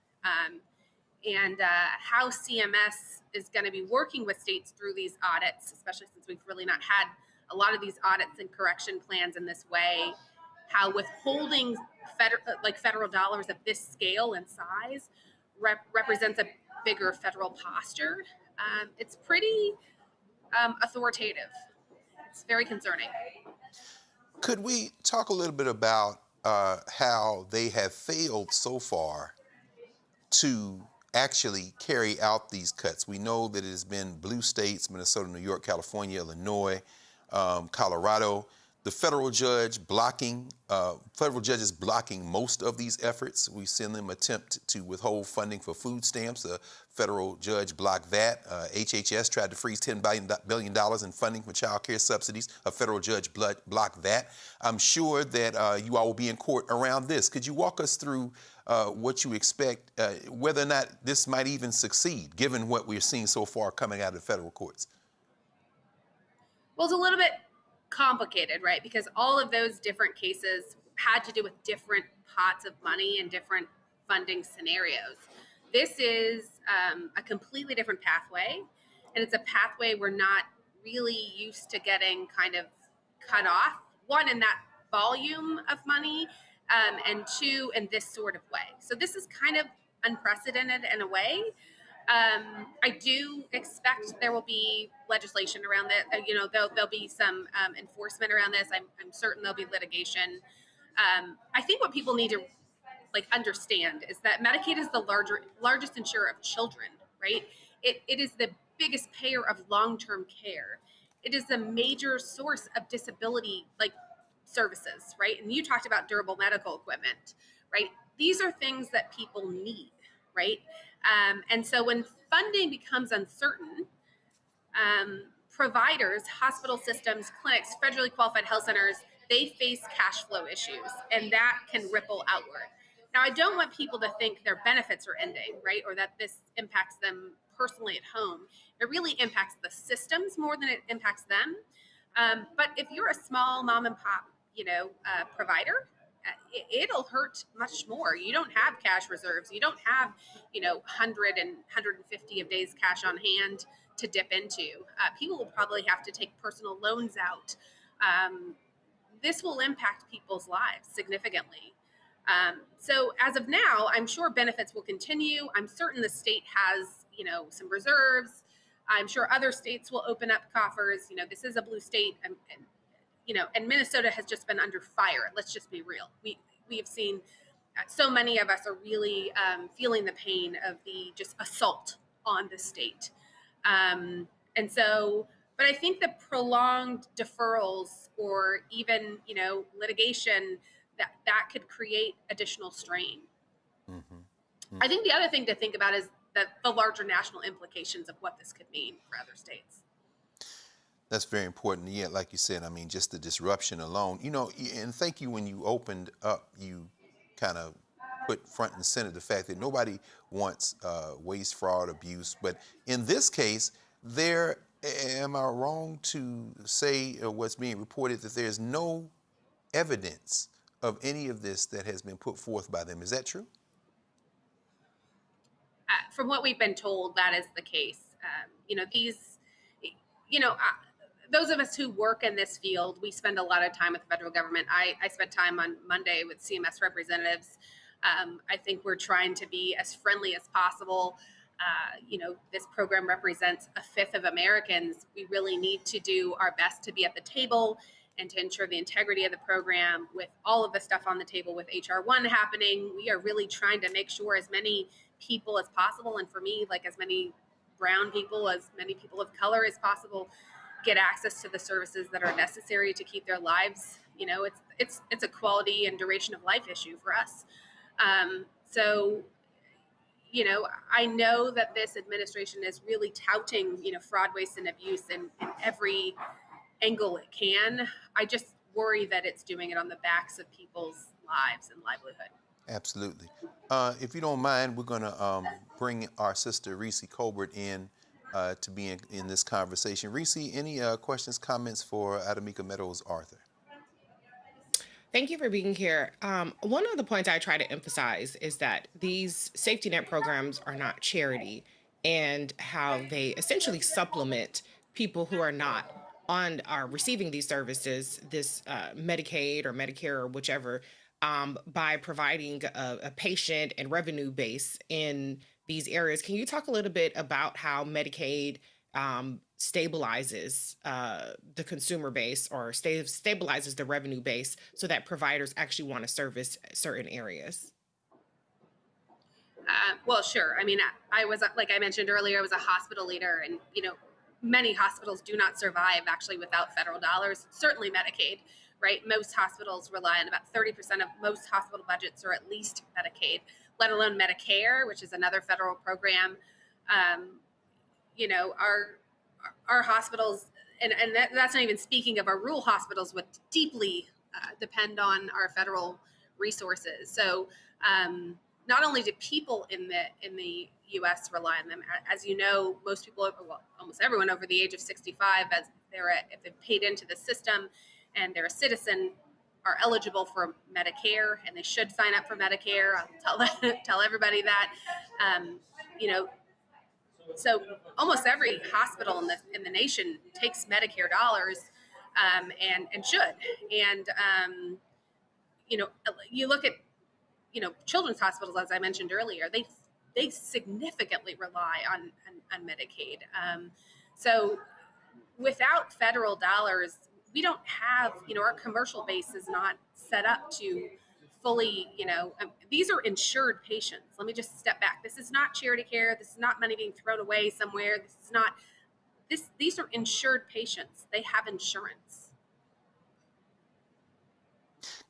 and how CMS is going to be working with states through these audits, especially since we've really not had a lot of these audits and correction plans in this way, how withholding federal dollars of this scale and size represents a bigger federal posture. It's pretty authoritative. It's very concerning. Could we talk a little bit about how they have failed so far to actually carry out these cuts? We know that it has been blue states, Minnesota, New York, California, Illinois, Colorado. The federal judges blocking most of these efforts. We've seen them attempt to withhold funding for food stamps. A federal judge blocked that. HHS tried to freeze $10 billion in funding for child care subsidies. A federal judge blocked that. I'm sure that you all will be in court around this. Could you walk us through what you expect, whether or not this might even succeed, given what we're seeing so far coming out of the federal courts? Well, it's a little bit complicated, right? Because all of those different cases had to do with different pots of money and different funding scenarios. This is a completely different pathway, and it's a pathway we're not really used to getting kind of cut off. One, in that volume of money, and two, in this sort of way. So this is kind of unprecedented in a way. I do expect there will be legislation around that. There'll be some enforcement around this. I'm certain there'll be litigation. I think what people need to understand is that Medicaid is the largest insurer of children, right? It is the biggest payer of long-term care. It is a major source of disability services, right? And you talked about durable medical equipment, right? These are things that people need, right? And so when funding becomes uncertain, providers, hospital systems, clinics, federally qualified health centers, they face cash flow issues, and that can ripple outward. Now, I don't want people to think their benefits are ending, right? Or that this impacts them personally at home. It really impacts the systems more than it impacts them. But if you're a small mom and pop, provider, it'll hurt much more. You don't have cash reserves. You don't have, 100 and 150 of days cash on hand to dip into. People will probably have to take personal loans out. This will impact people's lives significantly. So as of now, I'm sure benefits will continue. I'm certain the state has, some reserves. I'm sure other states will open up coffers. This is a blue state, and Minnesota has just been under fire. Let's just be real. We have seen so many of us are really feeling the pain of the just assault on the state. But I think the prolonged deferrals or even, litigation that could create additional strain. Mm-hmm. I think the other thing to think about is the larger national implications of what this could mean for other states. That's very important. Yeah, like you said, I mean, just the disruption alone, and thank you when you opened up, you kind of put front and center the fact that nobody wants waste, fraud, abuse. But in this case, am I wrong to say what's being reported that there's no evidence of any of this that has been put forth by them? Is that true? From what we've been told, that is the case. Those of us who work in this field, we spend a lot of time with the federal government. I spent time on Monday with CMS representatives. I think we're trying to be as friendly as possible. This program represents a fifth of Americans. We really need to do our best to be at the table and to ensure the integrity of the program. With all of the stuff on the table with HR 1 happening, we are really trying to make sure as many people as possible, and for me, like as many brown people, as many people of color as possible, get access to the services that are necessary to keep their lives. It's a quality and duration of life issue for us. I know that this administration is really touting, fraud, waste, and abuse in every angle it can. I just worry that it's doing it on the backs of people's lives and livelihood. Absolutely. If you don't mind, we're going to bring our sister Reese Colbert in to be in this conversation. Reese, any questions, comments for Adamika Meadows Arthur? Thank you for being here. One of the points I try to emphasize is that these safety net programs are not charity, and how they essentially supplement people who are not are receiving these services, this Medicaid or Medicare or whichever, by providing a patient and revenue base in these areas. Can you talk a little bit about how Medicaid stabilizes the consumer base or stabilizes the revenue base so that providers actually want to service certain areas? Well, sure. I mean, I was, like I mentioned earlier, I was a hospital leader, and, many hospitals do not survive actually without federal dollars, certainly Medicaid, right? Most hospitals rely on about 30% of most hospital budgets or at least Medicaid, let alone Medicare, which is another federal program. Our hospitals, and that's not even speaking of our rural hospitals, which deeply depend on our federal resources. So not only do people in the U.S. rely on them, as you know, most people, well, almost everyone over the age of 65, as if they've paid into the system and they're a citizen, are eligible for Medicare, and they should sign up for Medicare. I'll tell everybody that. So almost every hospital in the nation takes Medicare dollars, and should. And you look at children's hospitals, as I mentioned earlier, they significantly rely on Medicaid. So without federal dollars, we don't have, our commercial base is not set up to fully, these are insured patients. Let me just step back. This is not charity care. This is not money being thrown away somewhere. These are insured patients. They have insurance.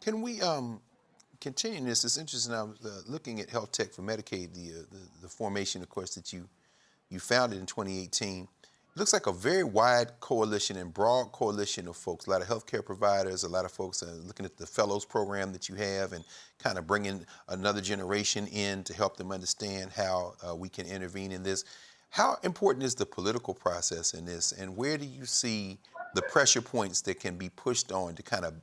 Can continuing this, it's interesting. I was looking at Health Tech for Medicaid, the formation, of course, that you founded in 2018. It looks like a very wide coalition and broad coalition of folks, a lot of healthcare providers, a lot of folks looking at the fellows program that you have and kind of bringing another generation in to help them understand how we can intervene in this. How important is the political process in this, and where do you see the pressure points that can be pushed on to kind of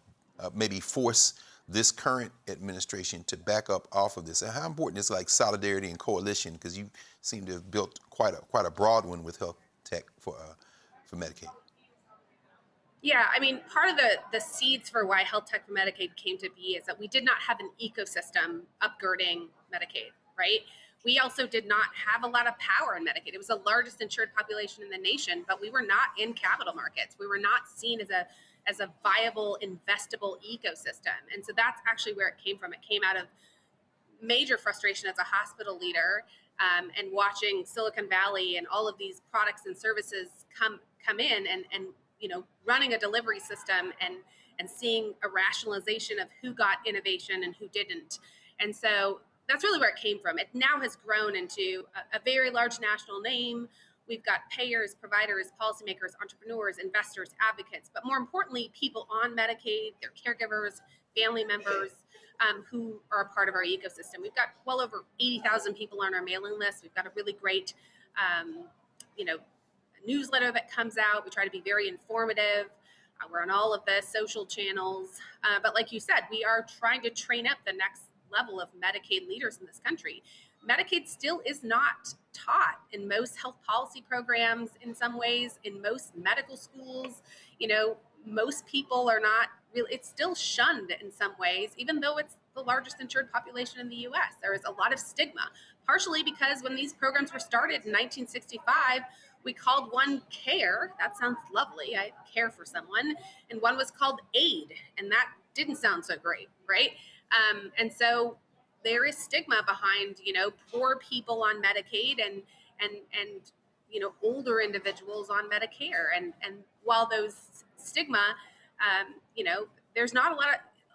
maybe force this current administration to back up off of this? And how important is like solidarity and coalition, because you seem to have built quite a broad one with Health Tech for Medicaid? Yeah, I mean, part of the seeds for why Health Tech for Medicaid came to be is that we did not have an ecosystem upgirding Medicaid, right? We also did not have a lot of power in Medicaid. It was the largest insured population in the nation, but we were not in capital markets. We were not seen as a viable, investable ecosystem. And so that's actually where it came from. It came out of major frustration as a hospital leader, and watching Silicon Valley and all of these products and services come in and running a delivery system and seeing a rationalization of who got innovation and who didn't. And so that's really where it came from. It now has grown into a very large national name. We've got payers, providers, policymakers, entrepreneurs, investors, advocates, but more importantly, people on Medicaid, their caregivers, family members, who are a part of our ecosystem. We've got well over 80,000 people on our mailing list. We've got a really great, newsletter that comes out. We try to be very informative. We're on all of the social channels. But like you said, we are trying to train up the next level of Medicaid leaders in this country. Medicaid still is not taught in most health policy programs in some ways, in most medical schools. Most people are not really, it's still shunned in some ways, even though it's the largest insured population in the US. There is a lot of stigma, partially because when these programs were started in 1965, we called one care. That sounds lovely. I care for someone. And one was called aid. And that didn't sound so great, right? And so there is stigma behind, poor people on Medicaid and older individuals on Medicare. And while those stigma, there's not a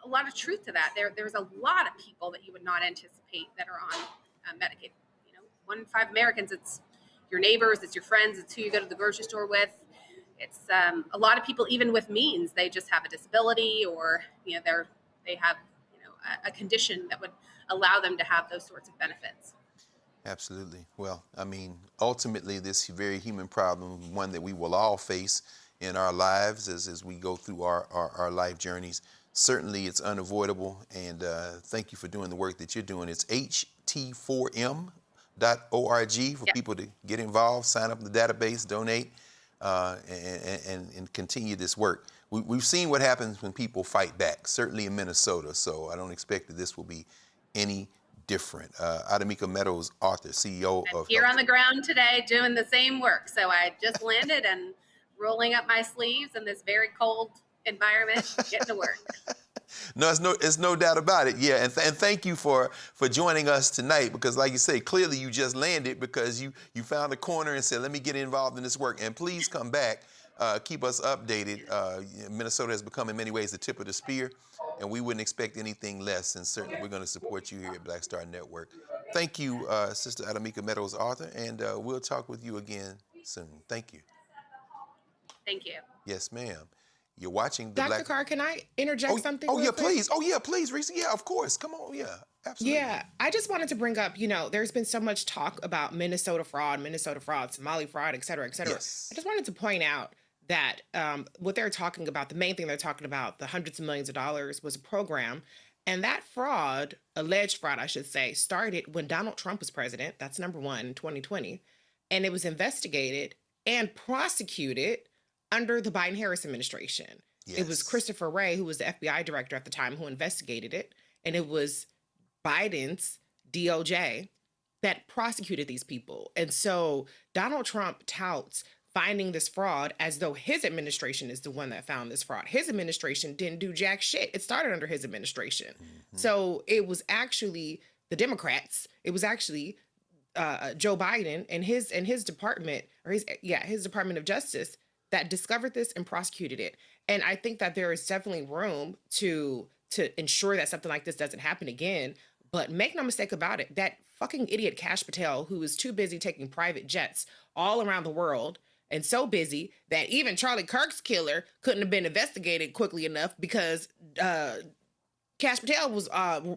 lot of truth to that. There's a lot of people that you would not anticipate that are on Medicaid. 1 in 5 Americans, it's your neighbors, it's your friends, it's who you go to the grocery store with. It's a lot of people, even with means, they just have a disability or they have a condition that would allow them to have those sorts of benefits. Absolutely. Well, I mean, ultimately, this very human problem, one that we will all face in our lives as we go through our life journeys. Certainly, it's unavoidable, and thank you for doing the work that you're doing. It's ht4m.org for people to get involved, sign up in the database, donate, and continue this work. We've seen what happens when people fight back, certainly in Minnesota, so I don't expect that this will be any different. Adamika Meadows, author, CEO of Here on the ground today doing the same work. So I just landed and rolling up my sleeves in this very cold environment, getting to work. No, it's no doubt about it. Yeah, and thank you for joining us tonight, because like you say, clearly you just landed because you found a corner and said, let me get involved in this work. And please come back, keep us updated. Minnesota has become in many ways the tip of the spear, and we wouldn't expect anything less. And certainly we're going to support you here at Black Star Network. Thank you, Sister Adamika Meadows, author, and we'll talk with you again soon. Thank you. Thank you. Yes, ma'am. You're watching the Dr. Carr, can I interject something? Oh, yeah, quick? please. Oh, yeah, please, Reese. Yeah, of course. Come on. Yeah, absolutely. Yeah, I just wanted to bring up, there's been so much talk about Minnesota fraud, Somali fraud, et cetera, et cetera. Yes. I just wanted to point out that what they're talking about, the main thing they're talking about, the hundreds of millions of dollars, was a program. And that fraud, alleged fraud, I should say, started when Donald Trump was president. That's number one, in 2020. And it was investigated and prosecuted under the Biden-Harris administration. Yes. It was Christopher Wray, who was the FBI director at the time, who investigated it. And it was Biden's DOJ that prosecuted these people. And so Donald Trump touts finding this fraud as though his administration is the one that found this fraud. His administration didn't do jack shit. It started under his administration. Mm-hmm. So it was actually the Democrats. It was actually Joe Biden and his department, or his Department of Justice, that discovered this and prosecuted it. And I think that there is definitely room to to ensure that something like this doesn't happen again. But make no mistake about it, that fucking idiot Kash Patel, who is too busy taking private jets all around the world, and so busy that even Charlie Kirk's killer couldn't have been investigated quickly enough because Kash Patel was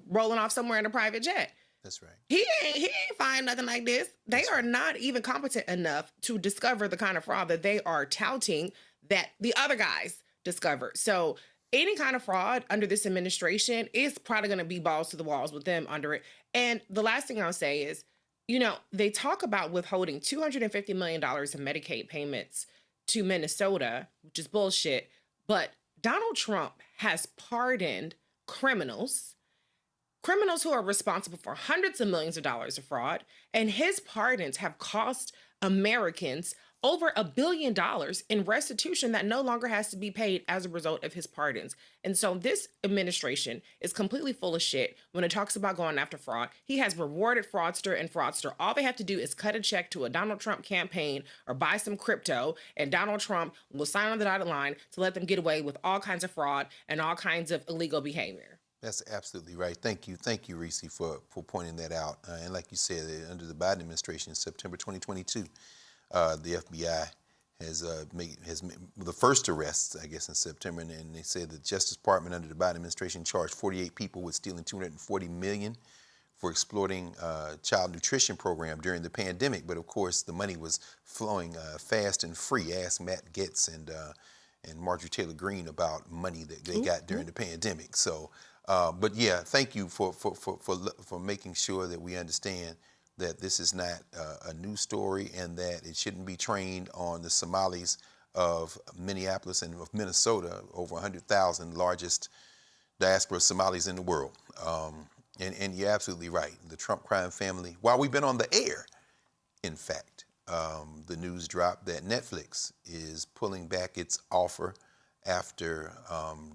rolling off somewhere in a private jet. That's right. He ain't find nothing like this. They are not even competent enough to discover the kind of fraud that they are touting that the other guys discovered. So any kind of fraud under this administration is probably going to be balls to the walls with them under it. And the last thing I'll say is, they talk about withholding $250 million in Medicaid payments to Minnesota, which is bullshit. But Donald Trump has pardoned criminals who are responsible for hundreds of millions of dollars of fraud, and his pardons have cost Americans over $1 billion in restitution that no longer has to be paid as a result of his pardons. And so this administration is completely full of shit when it talks about going after fraud. He has rewarded fraudster and fraudster. All they have to do is cut a check to a Donald Trump campaign or buy some crypto, and Donald Trump will sign on the dotted line to let them get away with all kinds of fraud and all kinds of illegal behavior. That's absolutely right. Thank you, Reese, for pointing that out. And like you said, under the Biden administration, in September 2022, the FBI has made the first arrests, I guess, in September, and they said the Justice Department under the Biden administration charged 48 people with stealing $240 million for exploiting child nutrition program during the pandemic. But of course, the money was flowing fast and free. Ask Matt Gaetz and Marjorie Taylor Greene about money that they got during the pandemic. So. But yeah, thank you for making sure that we understand that this is not a new story and that it shouldn't be trained on the Somalis of Minneapolis and of Minnesota, over 100,000, largest diaspora of Somalis in the world. And you're absolutely right. The Trump crime family, while we've been on the air, in fact, the news dropped that Netflix is pulling back its offer after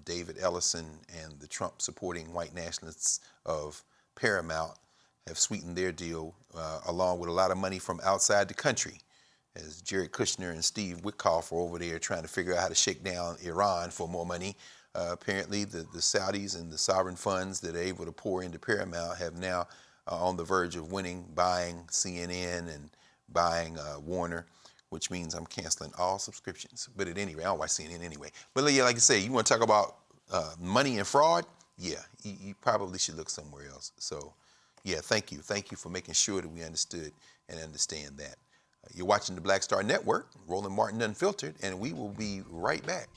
David Ellison and the Trump-supporting white nationalists of Paramount have sweetened their deal along with a lot of money from outside the country, as Jared Kushner and Steve Witkoff are over there trying to figure out how to shake down Iran for more money. Apparently, the Saudis and the sovereign funds that are able to pour into Paramount have now on the verge of buying CNN and buying Warner, which means I'm canceling all subscriptions. But at any rate, I don't watch CNN anyway. But yeah, like I say, you want to talk about money and fraud? Yeah, you probably should look somewhere else. So yeah, thank you. Thank you for making sure that we understood and understand that. You're watching the Black Star Network, Roland Martin Unfiltered, and we will be right back.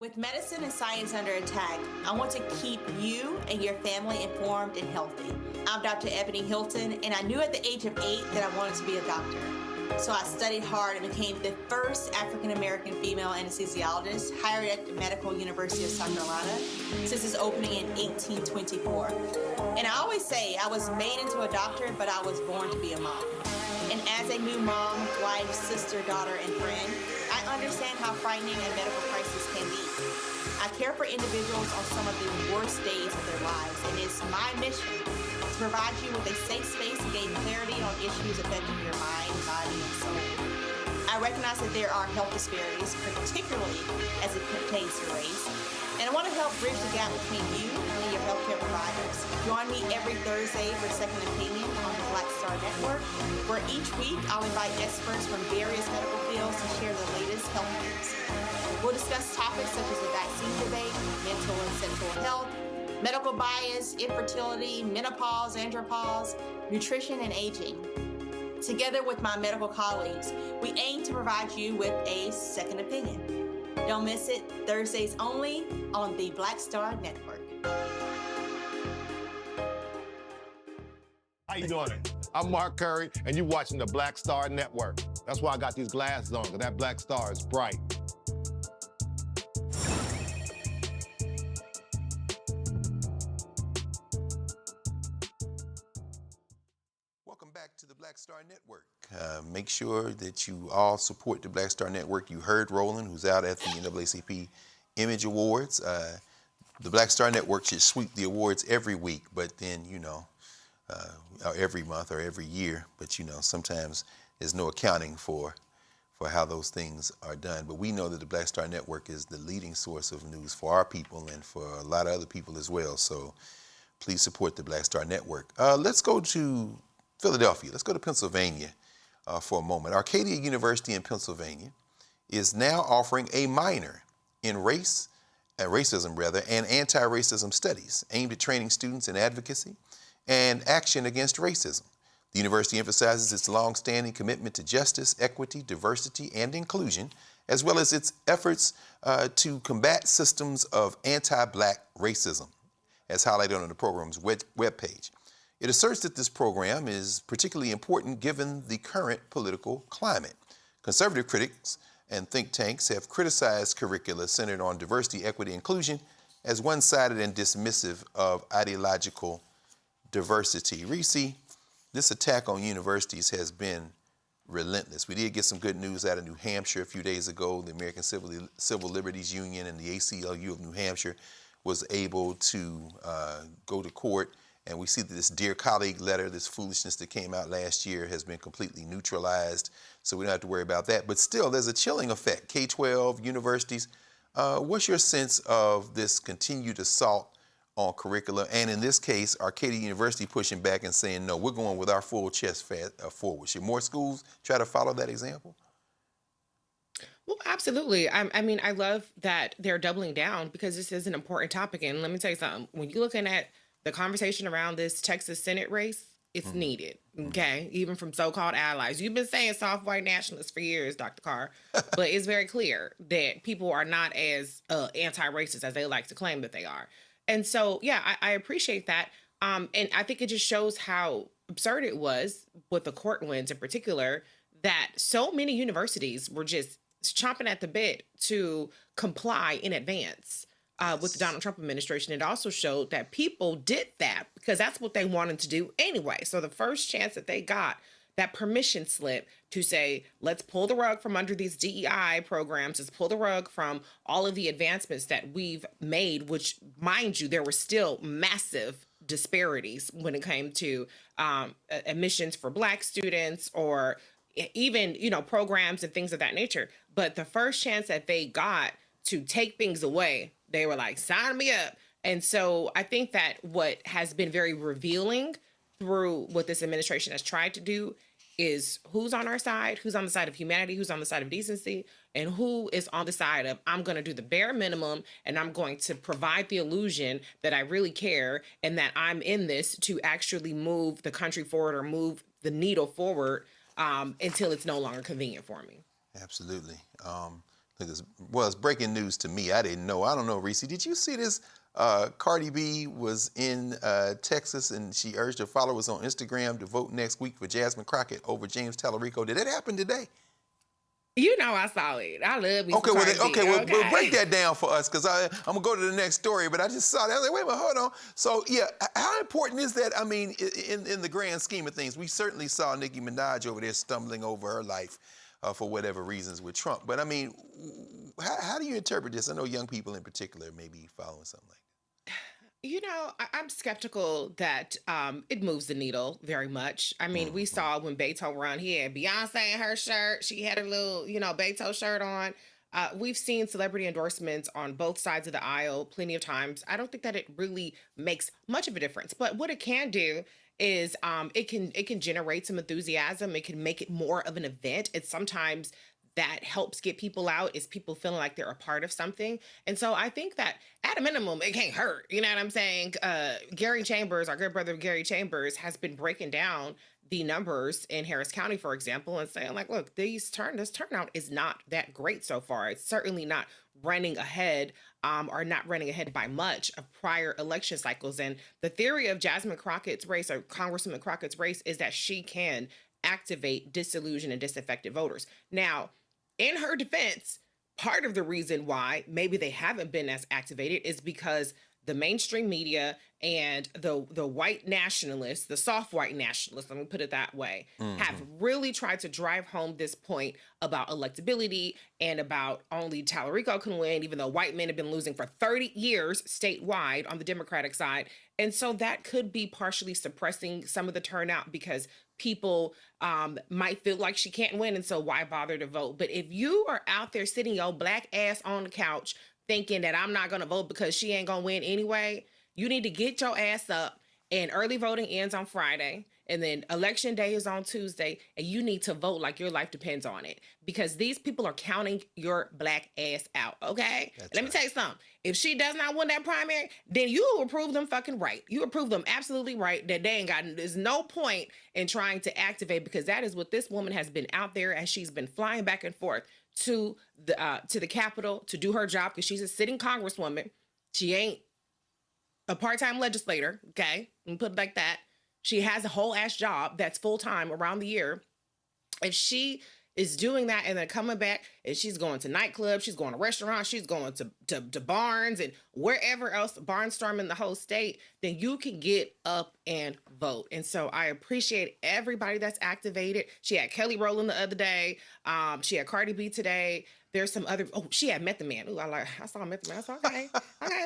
With medicine and science under attack, I want to keep you and your family informed and healthy. I'm Dr. Ebony Hilton, and I knew at the age of 8 that I wanted to be a doctor. So I studied hard and became the first African-American female anesthesiologist hired at the Medical University of South Carolina since its opening in 1824. And I always say I was made into a doctor, but I was born to be a mom. And as a new mom, wife, sister, daughter, and friend, I understand how frightening a medical crisis can be. I care for individuals on some of the worst days of their lives, and it's my mission to provide you with a safe space to gain clarity on issues affecting your mind, body, and soul. I recognize that there are health disparities, particularly as it pertains to race, and I want to help bridge the gap between you and your healthcare providers. Join me every Thursday for Second Opinion on the Black Star Network, where each week I'll invite experts from various medical fields to share the latest health news. We'll discuss topics such as the vaccine debate, mental and sexual health, medical bias, infertility, menopause, andropause, nutrition, and aging. Together with my medical colleagues, we aim to provide you with a second opinion. Don't miss it, Thursdays only on the Black Star Network. How you doing? I'm Mark Curry, and you're watching the Black Star Network. That's why I got these glasses on, because that black star is bright. Welcome back to the Black Star Network. Make sure that you all support the Black Star Network. You heard Roland, who's out at the NAACP Image Awards. The Black Star Network should sweep the awards every week, but then, or every month or every year. But, sometimes there's no accounting for for how those things are done. But we know that the Black Star Network is the leading source of news for our people and for a lot of other people as well. So please support the Black Star Network. Let's go to Philadelphia. Let's go to Pennsylvania for a moment. Arcadia University in Pennsylvania is now offering a minor in racism and anti-racism studies aimed at training students in advocacy and action against racism. The university emphasizes its long-standing commitment to justice, equity, diversity, and inclusion, as well as its efforts to combat systems of anti-Black racism, as highlighted on the program's webpage. It asserts that this program is particularly important given the current political climate. Conservative critics and think tanks have criticized curricula centered on diversity, equity, inclusion as one-sided and dismissive of ideological diversity. Reese, this attack on universities has been relentless. We did get some good news out of New Hampshire a few days ago. The American Civil Liberties Union and the ACLU of New Hampshire was able to go to court, and we see that this Dear Colleague letter, this foolishness that came out last year, has been completely neutralized, so we don't have to worry about that. But still, there's a chilling effect. K-12, universities, what's your sense of this continued assault on curricula, and in this case, Arcadia University pushing back and saying, no, we're going with our full chest forward? Should more schools try to follow that example? Well, absolutely. I mean, I love that they're doubling down because this is an important topic. And let me tell you something. When you're looking at the conversation around this Texas Senate race, it's needed, okay? Even from so-called allies. You've been saying soft white nationalists for years, Dr. Carr, but it's very clear that people are not as anti-racist as they like to claim that they are. And so, yeah, I appreciate that. And I think it just shows how absurd it was with the court wins in particular, that so many universities were just chomping at the bit to comply in advance with the Donald Trump administration. It also showed that people did that because that's what they wanted to do anyway. So the first chance that they got, that permission slip to say, let's pull the rug from under these DEI programs, let's pull the rug from all of the advancements that we've made, which, mind you, there were still massive disparities when it came to admissions for Black students or even, programs and things of that nature. But the first chance that they got to take things away, they were like, sign me up. And so I think that what has been very revealing through what this administration has tried to do is who's on our side, who's on the side of humanity, who's on the side of decency, and who is on the side of, I'm going to do the bare minimum and I'm going to provide the illusion that I really care and that I'm in this to actually move the country forward or move the needle forward until it's no longer convenient for me. Absolutely. It's breaking news to me. I didn't know. I don't know, Reese. Did you see this? Cardi B was in Texas, and she urged her followers on Instagram to vote next week for Jasmine Crockett over James Tallarico. Did that happen today? I saw it. I love me. Well, break that down for us, because I'm going to go to the next story, but I just saw that. I was like, wait a minute, hold on. So, yeah, how important is that? I mean, in the grand scheme of things, we certainly saw Nicki Minaj over there stumbling over her life for whatever reasons with Trump. But, I mean, how do you interpret this? I know young people in particular may be following something like that. I'm skeptical that it moves the needle very much. I mean, we saw when Beto run, he had Beyonce in her shirt. She had her little, Beto shirt on. We've seen celebrity endorsements on both sides of the aisle plenty of times. I don't think that it really makes much of a difference. But what it can do is it can generate some enthusiasm. It can make it more of an event. It's sometimes that helps get people out is people feeling like they're a part of something. And so I think that at a minimum, it can't hurt. You know what I'm saying? Gary Chambers, our good brother Gary Chambers, has been breaking down the numbers in Harris County, for example, and saying like, look, this turnout is not that great so far. It's certainly not running ahead or not running ahead by much of prior election cycles. And the theory of Jasmine Crockett's race or Congresswoman Crockett's race is that she can activate disillusioned and disaffected voters. Now, in her defense, part of the reason why maybe they haven't been as activated is because the mainstream media and the white nationalists, the soft white nationalists, let me put it that way, have really tried to drive home this point about electability and about only Tallarico can win, even though white men have been losing for 30 years statewide on the Democratic side. And so that could be partially suppressing some of the turnout because people might feel like she can't win. And so why bother to vote? But if you are out there sitting your black ass on the couch thinking that I'm not going to vote because she ain't going to win anyway, you need to get your ass up, and early voting ends on Friday, and then election day is on Tuesday, and you need to vote like your life depends on it, because these people are counting your black ass out, okay? Let me tell you something. If she does not win that primary, then you will prove them fucking right. You will prove them absolutely right that they ain't got, there's no point in trying to activate, because that is what this woman has been out there as she's been flying back and forth to the Capitol to do her job, because she's a sitting congresswoman. She ain't a part-time legislator, okay? And put it like that. She has a whole ass job that's full-time around the year. If she is doing that and then coming back and she's going to nightclubs, she's going to restaurants, she's going to barns and wherever else, barnstorming the whole state, then you can get up and vote. And so I appreciate everybody that's activated. She had Kelly Rowland the other day. She had Cardi B today. There's some other, she had Method Man. Ooh, I saw Method Man. I said, okay,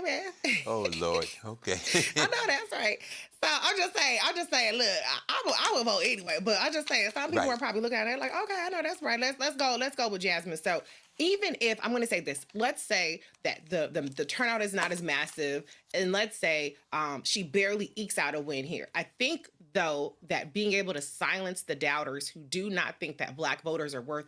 man. Oh, Lord. Okay. I know that's right. So I'm just saying, look, I would vote anyway, but I'm just saying, some people are probably looking at it like, okay, I know that's right. Let's go with Jasmine. So even if, I'm going to say this, let's say that the turnout is not as massive, and let's say she barely ekes out a win here. I think, though, that being able to silence the doubters who do not think that black voters are worth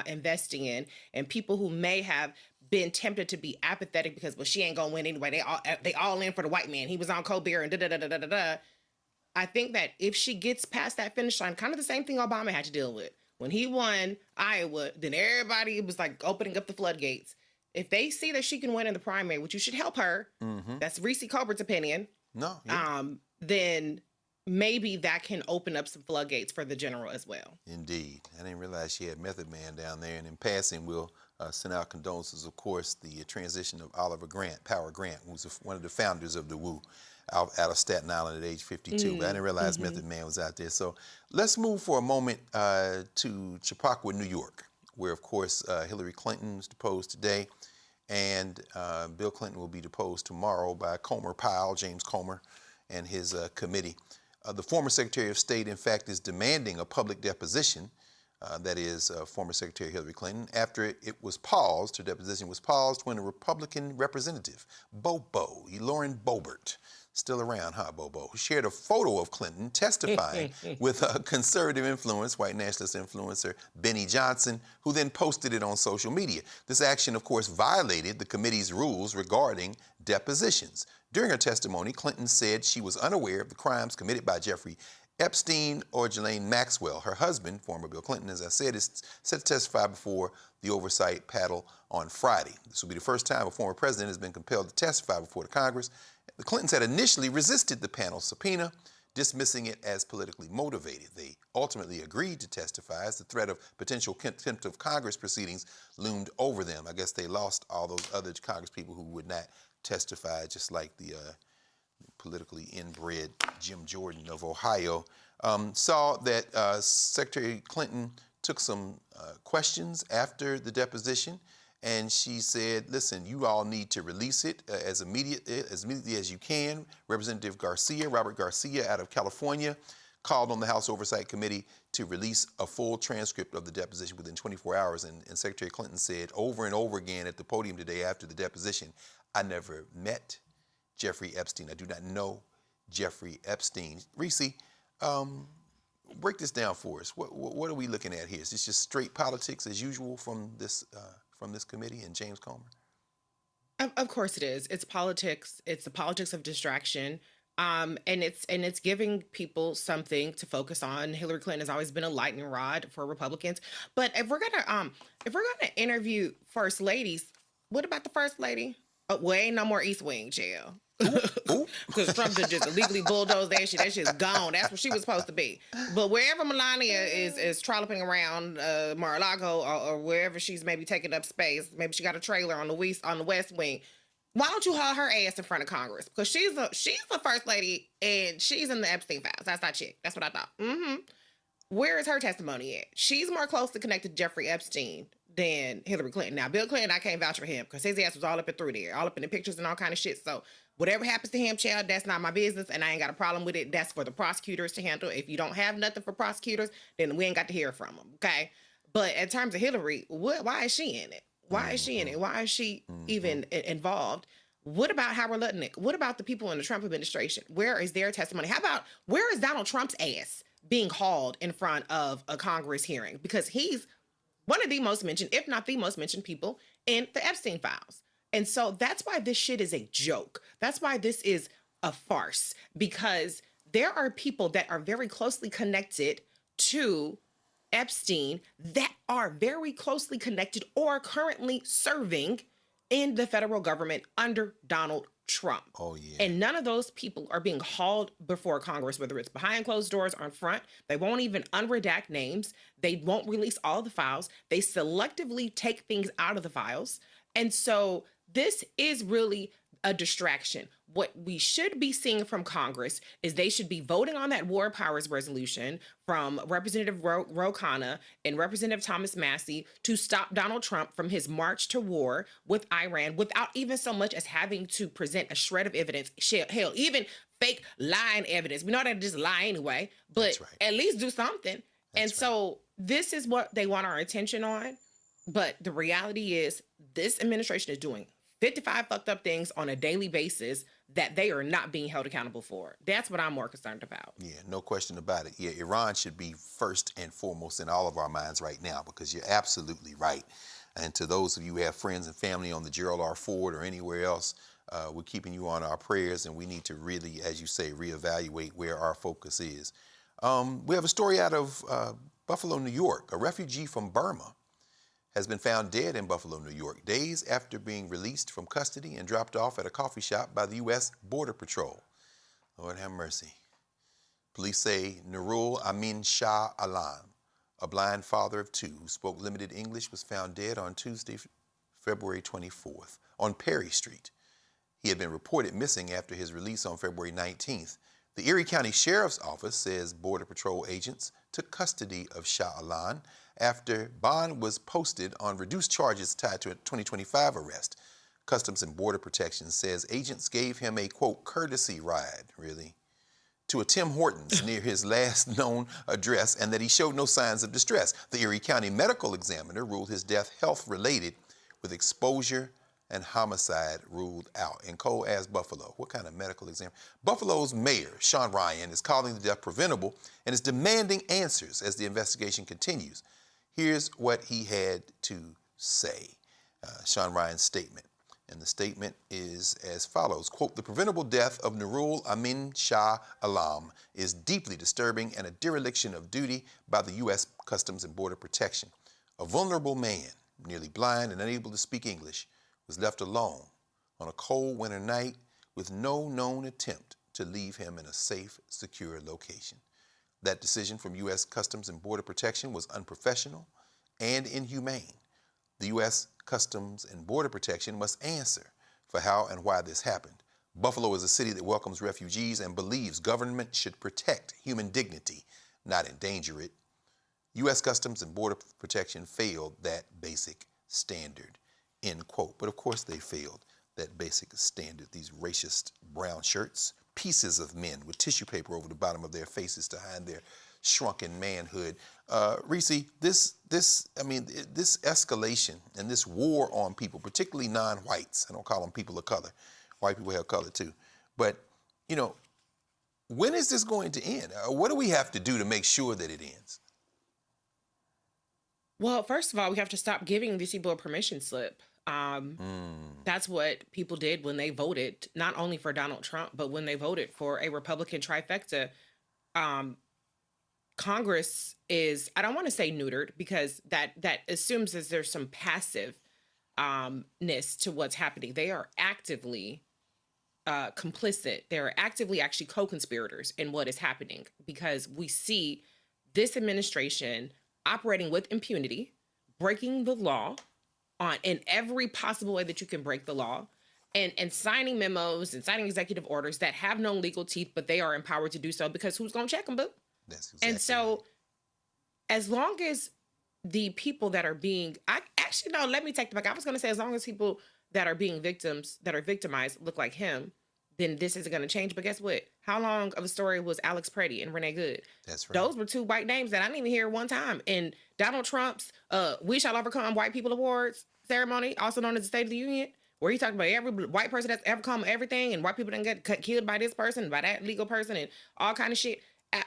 investing in, and people who may have been tempted to be apathetic because, well, she ain't gonna win anyway. They all in for the white man. He was on Colbert and da-da-da-da-da-da. I think that if she gets past that finish line, kind of the same thing Obama had to deal with. When he won Iowa, then everybody was like opening up the floodgates. If they see that she can win in the primary, which you should help her, that's Reese Colbert's opinion. No. Then maybe that can open up some floodgates for the general as well. Indeed. I didn't realize she had Method Man down there. And in passing, we'll send out condolences, of course, the transition of Oliver Grant, Power Grant, who's one of the founders of the WU, out of Staten Island at age 52. But I didn't realize Method Man was out there. So let's move for a moment to Chappaqua, New York, where, of course, Hillary Clinton was deposed today. And Bill Clinton will be deposed tomorrow by James Comer, and his committee. The former Secretary of State, in fact, is demanding a public deposition, that is former Secretary Hillary Clinton, after it was paused, her deposition was paused when a Republican representative, Lauren Boebert, still around, huh, Bobo, who shared a photo of Clinton testifying with a conservative white nationalist influencer, Benny Johnson, who then posted it on social media. This action, of course, violated the committee's rules regarding depositions. During her testimony, Clinton said she was unaware of the crimes committed by Jeffrey Epstein or Ghislaine Maxwell. Her husband, former Bill Clinton, as I said, is set to testify before the oversight panel on Friday. This will be the first time a former president has been compelled to testify before the Congress. The Clintons had initially resisted the panel's subpoena, dismissing it as politically motivated. They ultimately agreed to testify as the threat of potential contempt of Congress proceedings loomed over them. I guess they lost all those other Congress people who would not testify, just like the politically inbred Jim Jordan of Ohio. Saw that Secretary Clinton took some questions after the deposition, and she said, listen, you all need to release it as immediately as you can. Representative Robert Garcia out of California, called on the House Oversight Committee to release a full transcript of the deposition within 24 hours. And Secretary Clinton said over and over again at the podium today after the deposition, I never met Jeffrey Epstein. I do not know Jeffrey Epstein. Reese, break this down for us. What are we looking at here? Is this just straight politics as usual from this committee and James Comer? Of course it is. It's politics. It's the politics of distraction. And it's giving people something to focus on. Hillary Clinton has always been a lightning rod for Republicans. But if we're gonna interview first ladies, what about the first lady? Well, ain't no more East Wing jail. Because Trump just illegally bulldozed that shit. That shit's gone. That's where she was supposed to be. But wherever Melania is trolloping around Mar-a-Lago or wherever she's maybe taking up space, maybe she got a trailer on the West Wing. Why don't you haul her ass in front of Congress? Because she's a first lady and she's in the Epstein files. That's not chick. That's what I thought. Where is her testimony at? She's more closely connected to Jeffrey Epstein than Hillary Clinton. Now, Bill Clinton, I can't vouch for him because his ass was all up and through there, all up in the pictures and all kind of shit. So whatever happens to him, child, that's not my business, and I ain't got a problem with it. That's for the prosecutors to handle. If you don't have nothing for prosecutors, then we ain't got to hear from them, okay? But in terms of Hillary, why is she in it? Why is she in it? Why is she even involved? What about Howard Lutnick? What about the people in the Trump administration? Where is their testimony? How about where is Donald Trump's ass being hauled in front of a Congress hearing? Because he's one of the most mentioned, if not the most mentioned people in the Epstein files. And so that's why this shit is a joke. That's why this is a farce, because there are people that are very closely connected to Epstein that are very closely connected or currently serving in the federal government under Donald Trump. Oh, yeah. And none of those people are being hauled before Congress, whether it's behind closed doors or in front. They won't even unredact names. They won't release all the files. They selectively take things out of the files. And so this is really a distraction. What we should be seeing from Congress is they should be voting on that War Powers resolution from Representative Ro Khanna and Representative Thomas Massey to stop Donald Trump from his march to war with Iran without even so much as having to present a shred of evidence. Hell, even fake lying evidence. We know that just lie anyway, but at least do something. So this is what they want our attention on. But the reality is this administration is doing 55 fucked up things on a daily basis that they are not being held accountable for. That's what I'm more concerned about. Yeah, no question about it. Yeah, Iran should be first and foremost in all of our minds right now, because you're absolutely right. And to those of you who have friends and family on the Gerald R. Ford or anywhere else, we're keeping you on our prayers, and we need to really, as you say, reevaluate where our focus is. We have a story out of Buffalo, New York. A refugee from Burma has been found dead in Buffalo, New York, days after being released from custody and dropped off at a coffee shop by the U.S. Border Patrol. Lord have mercy. Police say Nurul Amin Shah Alam, a blind father of two who spoke limited English, was found dead on Tuesday, February 24th, on Perry Street. He had been reported missing after his release on February 19th. The Erie County Sheriff's Office says Border Patrol agents took custody of Shah Alam after bond was posted on reduced charges tied to a 2025 arrest. Customs and Border Protection says agents gave him a, quote, courtesy ride, really, to a Tim Hortons near his last known address, and that he showed no signs of distress. The Erie County Medical Examiner ruled his death health-related, with exposure and homicide ruled out. And Cole asked Buffalo, what kind of medical exam? Buffalo's mayor, Sean Ryan, is calling the death preventable and is demanding answers as the investigation continues. Here's what he had to say, Sean Ryan's statement. And the statement is as follows, quote, the preventable death of Nurul Amin Shah Alam is deeply disturbing and a dereliction of duty by the U.S. Customs and Border Protection. A vulnerable man, nearly blind and unable to speak English, was left alone on a cold winter night with no known attempt to leave him in a safe, secure location. That decision from U.S. Customs and Border Protection was unprofessional and inhumane. The U.S. Customs and Border Protection must answer for how and why this happened. Buffalo is a city that welcomes refugees and believes government should protect human dignity, not endanger it. U.S. Customs and Border Protection failed that basic standard, end quote. But of course they failed that basic standard. These racist brown shirts, pieces of men with tissue paper over the bottom of their faces to hide their shrunken manhood. Reese, this escalation and this war on people, particularly non-whites, I don't call them people of color. White people have color too. But, you know, when is this going to end? What do we have to do to make sure that it ends? Well, first of all, we have to stop giving these people a permission slip. That's what people did when they voted, not only for Donald Trump, but when they voted for a Republican trifecta. Congress is, I don't want to say neutered, because that assumes that there's some passiveness to what's happening. They are actively complicit. They're actively actually co-conspirators in what is happening, because we see this administration operating with impunity, breaking the law in every possible way that you can break the law, and signing memos and signing executive orders that have no legal teeth, but they are empowered to do so because who's going to check them, boo? That's exactly And so as long as the people that are being, let me take it back. I was going to say, as long as people that are being victimized look like him, then this isn't going to change. But guess what? How long of a story was Alex Preddy and Renee Good? That's right. Those were two white names that I didn't even hear one time. And Donald Trump's We Shall Overcome White People Awards ceremony, also known as the State of the Union, where he talked about every white person that's ever come everything, and white people didn't get killed by this person, by that legal person, and all kind of shit.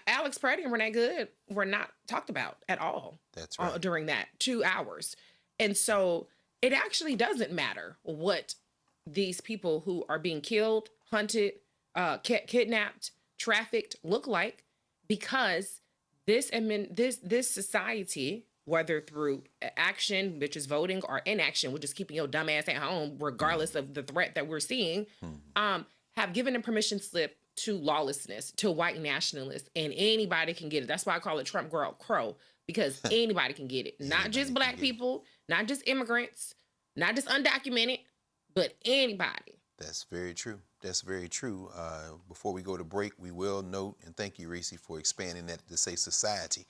Alex Preddy and Renee Good were not talked about at all. That's right. During that 2 hours. And so it actually doesn't matter what these people who are being killed, hunted, kidnapped, trafficked look like, because this society, whether through action, which is voting, or inaction, which is keeping your dumb ass at home, regardless of the threat that we're seeing, have given a permission slip to lawlessness, to white nationalists, and anybody can get it. That's why I call it Trump Girl Crow, because anybody can get it. Not just black people, not just immigrants, not just undocumented, but anybody. That's very true. That's very true. Before we go to break, we will note, and thank you, Reese, for expanding that to say society.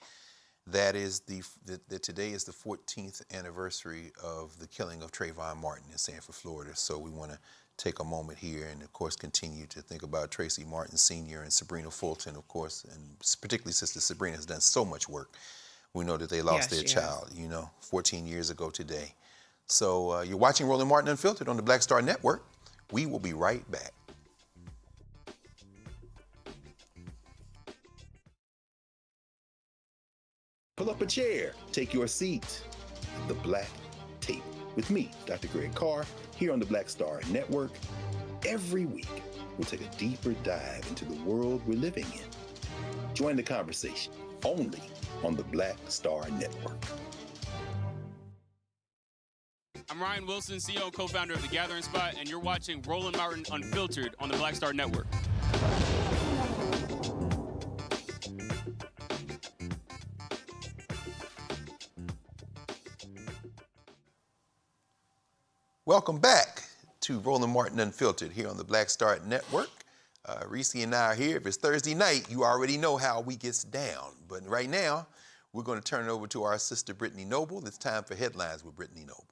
That is that today is the 14th anniversary of the killing of Trayvon Martin in Sanford, Florida. So we want to take a moment here and, of course, continue to think about Tracy Martin Sr. and Sabrina Fulton, of course, and particularly Sister Sabrina has done so much work. We know that they lost their child, 14 years ago today. So you're watching Roland Martin Unfiltered on the Black Star Network. We will be right back. Pull up a chair, take your seat. The Black Tape with me, Dr. Greg Carr, here on the Black Star Network. Every week, we'll take a deeper dive into the world we're living in. Join the conversation only on the Black Star Network. I'm Ryan Wilson, CEO and co-founder of The Gathering Spot, and you're watching Roland Martin Unfiltered on the Black Star Network. Welcome back to Roland Martin Unfiltered here on the Black Star Network. Reese and I are here. If it's Thursday night, you already know how we gets down. But right now, we're going to turn it over to our sister, Brittany Noble. It's time for Headlines with Brittany Noble.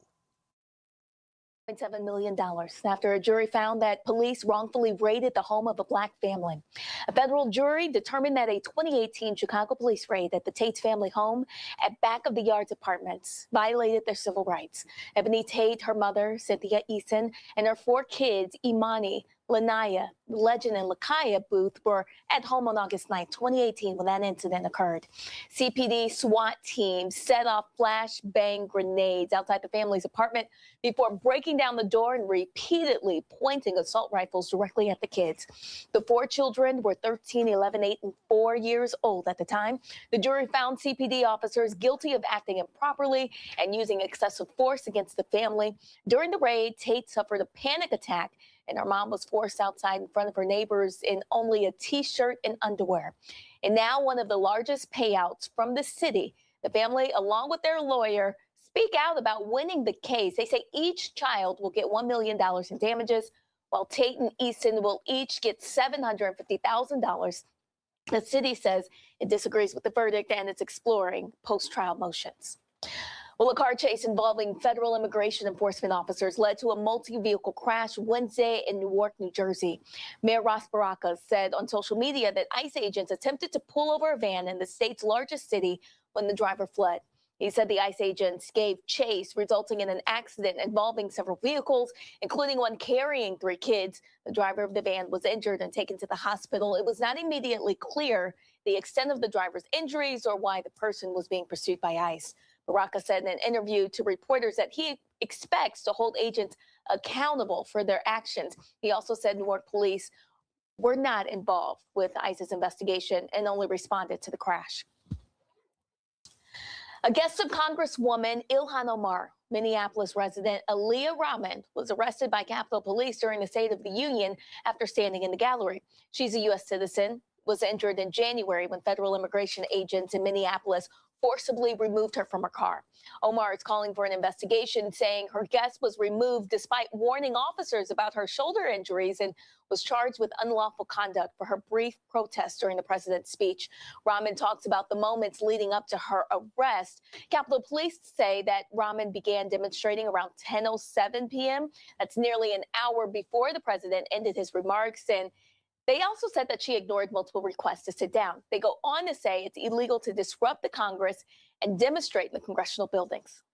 $7 million after a jury found that police wrongfully raided the home of a black family. A federal jury determined that a 2018 Chicago police raid at the Tate's family home at Back of the Yards Apartments violated their civil rights. Ebony Tate, her mother, Cynthia Eason, and her 4 kids, Imani, Lanaya, Legend, and Lakaya Booth were at home on August 9, 2018, when that incident occurred. CPD SWAT teams set off flashbang grenades outside the family's apartment before breaking down the door and repeatedly pointing assault rifles directly at the kids. The 4 children were 13, 11, 8, and 4 years old at the time. The jury found CPD officers guilty of acting improperly and using excessive force against the family. During the raid, Tate suffered a panic attack, and her mom was forced outside in front of her neighbors in only a T-shirt and underwear. And now one of the largest payouts from the city. The family, along with their lawyer, speak out about winning the case. They say each child will get $1 million in damages, while Tate and Easton will each get $750,000. The city says it disagrees with the verdict and it's exploring post-trial motions. Well, a car chase involving federal immigration enforcement officers led to a multi-vehicle crash Wednesday in Newark, New Jersey. Mayor Ross Baraka said on social media that ICE agents attempted to pull over a van in the state's largest city when the driver fled. He said the ICE agents gave chase, resulting in an accident involving several vehicles, including one carrying 3 kids. The driver of the van was injured and taken to the hospital. It was not immediately clear the extent of the driver's injuries or why the person was being pursued by ICE. Baraka said in an interview to reporters that he expects to hold agents accountable for their actions. He also said Newark police were not involved with ICE's investigation and only responded to the crash. A guest of Congresswoman Ilhan Omar, Minneapolis resident Aaliyah Rahman, was arrested by Capitol Police during the State of the Union after standing in the gallery. She's a U.S. citizen was injured in January when federal immigration agents in Minneapolis forcibly removed her from her car. Omar is calling for an investigation, saying her guest was removed despite warning officers about her shoulder injuries and was charged with unlawful conduct for her brief protest during the president's speech. Rahman talks about the moments leading up to her arrest. Capitol Police say that Rahman began demonstrating around 10:07 p.m. That's nearly an hour before the president ended his remarks, and they also said that she ignored multiple requests to sit down. They go on to say it's illegal to disrupt the Congress and demonstrate in the congressional buildings.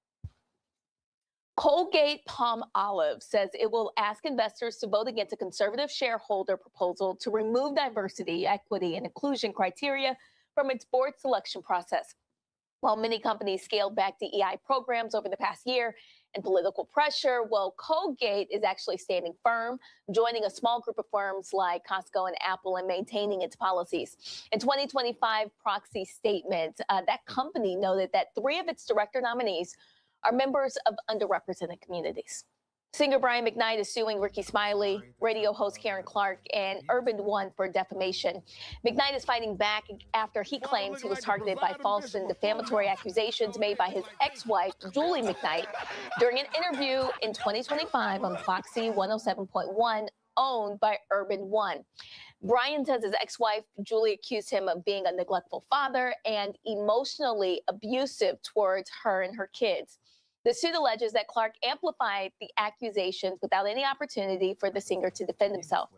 Colgate Palmolive says it will ask investors to vote against a conservative shareholder proposal to remove diversity, equity, and inclusion criteria from its board selection process. While many companies scaled back DEI programs over the past year and political pressure, well, Colgate is actually standing firm, joining a small group of firms like Costco and Apple and maintaining its policies. In 2025 proxy statement, that company noted that 3 of its director nominees are members of underrepresented communities. Singer Brian McKnight is suing Ricky Smiley, radio host Karen Clark, and Urban One for defamation. McKnight is fighting back after he claims he was targeted by false and defamatory accusations made by his ex-wife, Julie McKnight, during an interview in 2025 on Foxy 107.1, owned by Urban One. Brian says his ex-wife, Julie, accused him of being a neglectful father and emotionally abusive towards her and her kids. The suit alleges that Clark amplified the accusations without any opportunity for the singer to defend himself.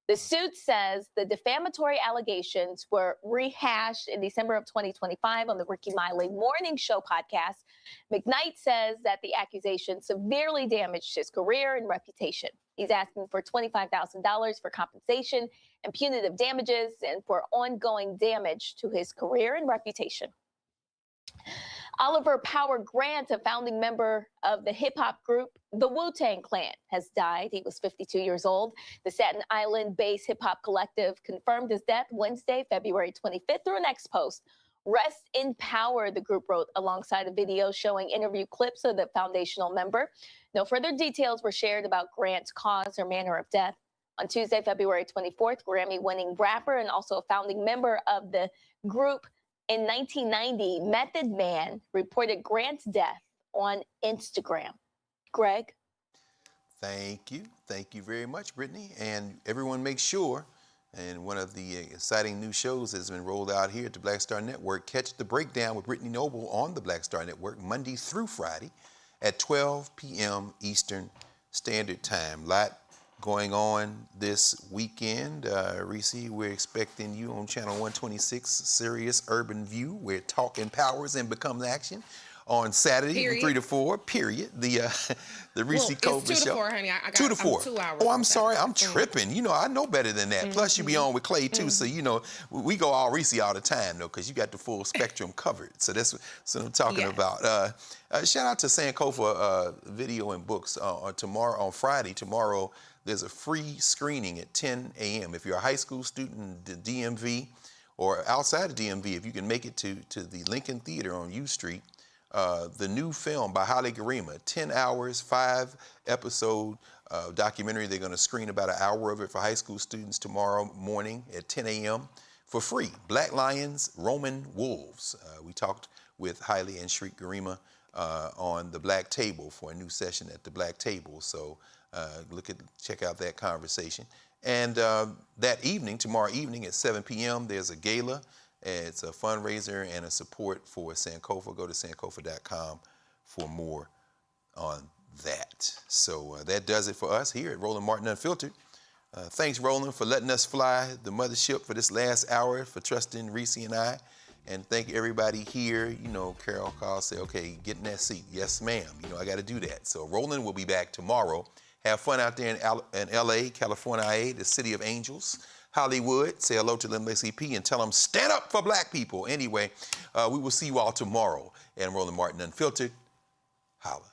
The suit says the defamatory allegations were rehashed in December of 2025 on the Ricky Smiley Morning Show podcast. McKnight says that the accusations severely damaged his career and reputation. He's asking for $25,000 for compensation and punitive damages and for ongoing damage to his career and reputation. Oliver Power Grant, a founding member of the hip-hop group the Wu-Tang Clan, has died. He was 52 years old. The Staten Island-based hip-hop collective confirmed his death Wednesday, February 25th, through an X post. Rest in Power, the group wrote alongside a video showing interview clips of the foundational member. No further details were shared about Grant's cause or manner of death. On Tuesday, February 24th, Grammy-winning rapper and also a founding member of the group in 1990, Method Man reported Grant's death on Instagram. Greg? Thank you. Thank you very much, Brittany. And everyone make sure, and one of the exciting new shows has been rolled out here at the Black Star Network, Catch the Breakdown with Brittany Noble on the Black Star Network, Monday through Friday at 12 p.m. Eastern Standard Time. Lot going on this weekend. Reese, we're expecting you on Channel 126, Sirius Urban View, where talk empowers and becomes action. On Saturday from 3 to 4, period. The Reese Colbert Show. 2 to 4, honey. I got 2 to 4. 2 hours. Oh, I'm sorry. I'm tripping. You know, I know better than that. Plus, you be on with Clay, too. So, you know, we go all Reese all the time, though, because you got the full spectrum covered. So that's what I'm talking about. Shout out to Sankofa Video and Books on Friday. Tomorrow, there's a free screening at 10 a.m. If you're a high school student in the DMV or outside of DMV, if you can make it to the Lincoln Theater on U Street, the new film by Haile Gerima, 10 hours, 5-episode documentary. They're going to screen about an hour of it for high school students tomorrow morning at 10 a.m. for free. Black Lions, Roman Wolves. We talked with Haile and Shriek Gerima on the Black Table for a new session at the Black Table. So check out that conversation. And that evening, tomorrow evening at 7 p.m., there's a gala. It's a fundraiser and a support for Sankofa. Go to sankofa.com for more on that. So that does it for us here at Roland Martin Unfiltered. Thanks, Roland, for letting us fly the mothership for this last hour, for trusting Reese and I. And thank everybody here. You know, Carol calls, say, okay, get in that seat. Yes, ma'am. You know, I got to do that. So Roland will be back tomorrow. Have fun out there in L.A., California, IA, the city of angels. Hollywood, say hello to the NAACP and tell them stand up for black people. Anyway, we will see you all tomorrow. And Roland Martin Unfiltered, holla.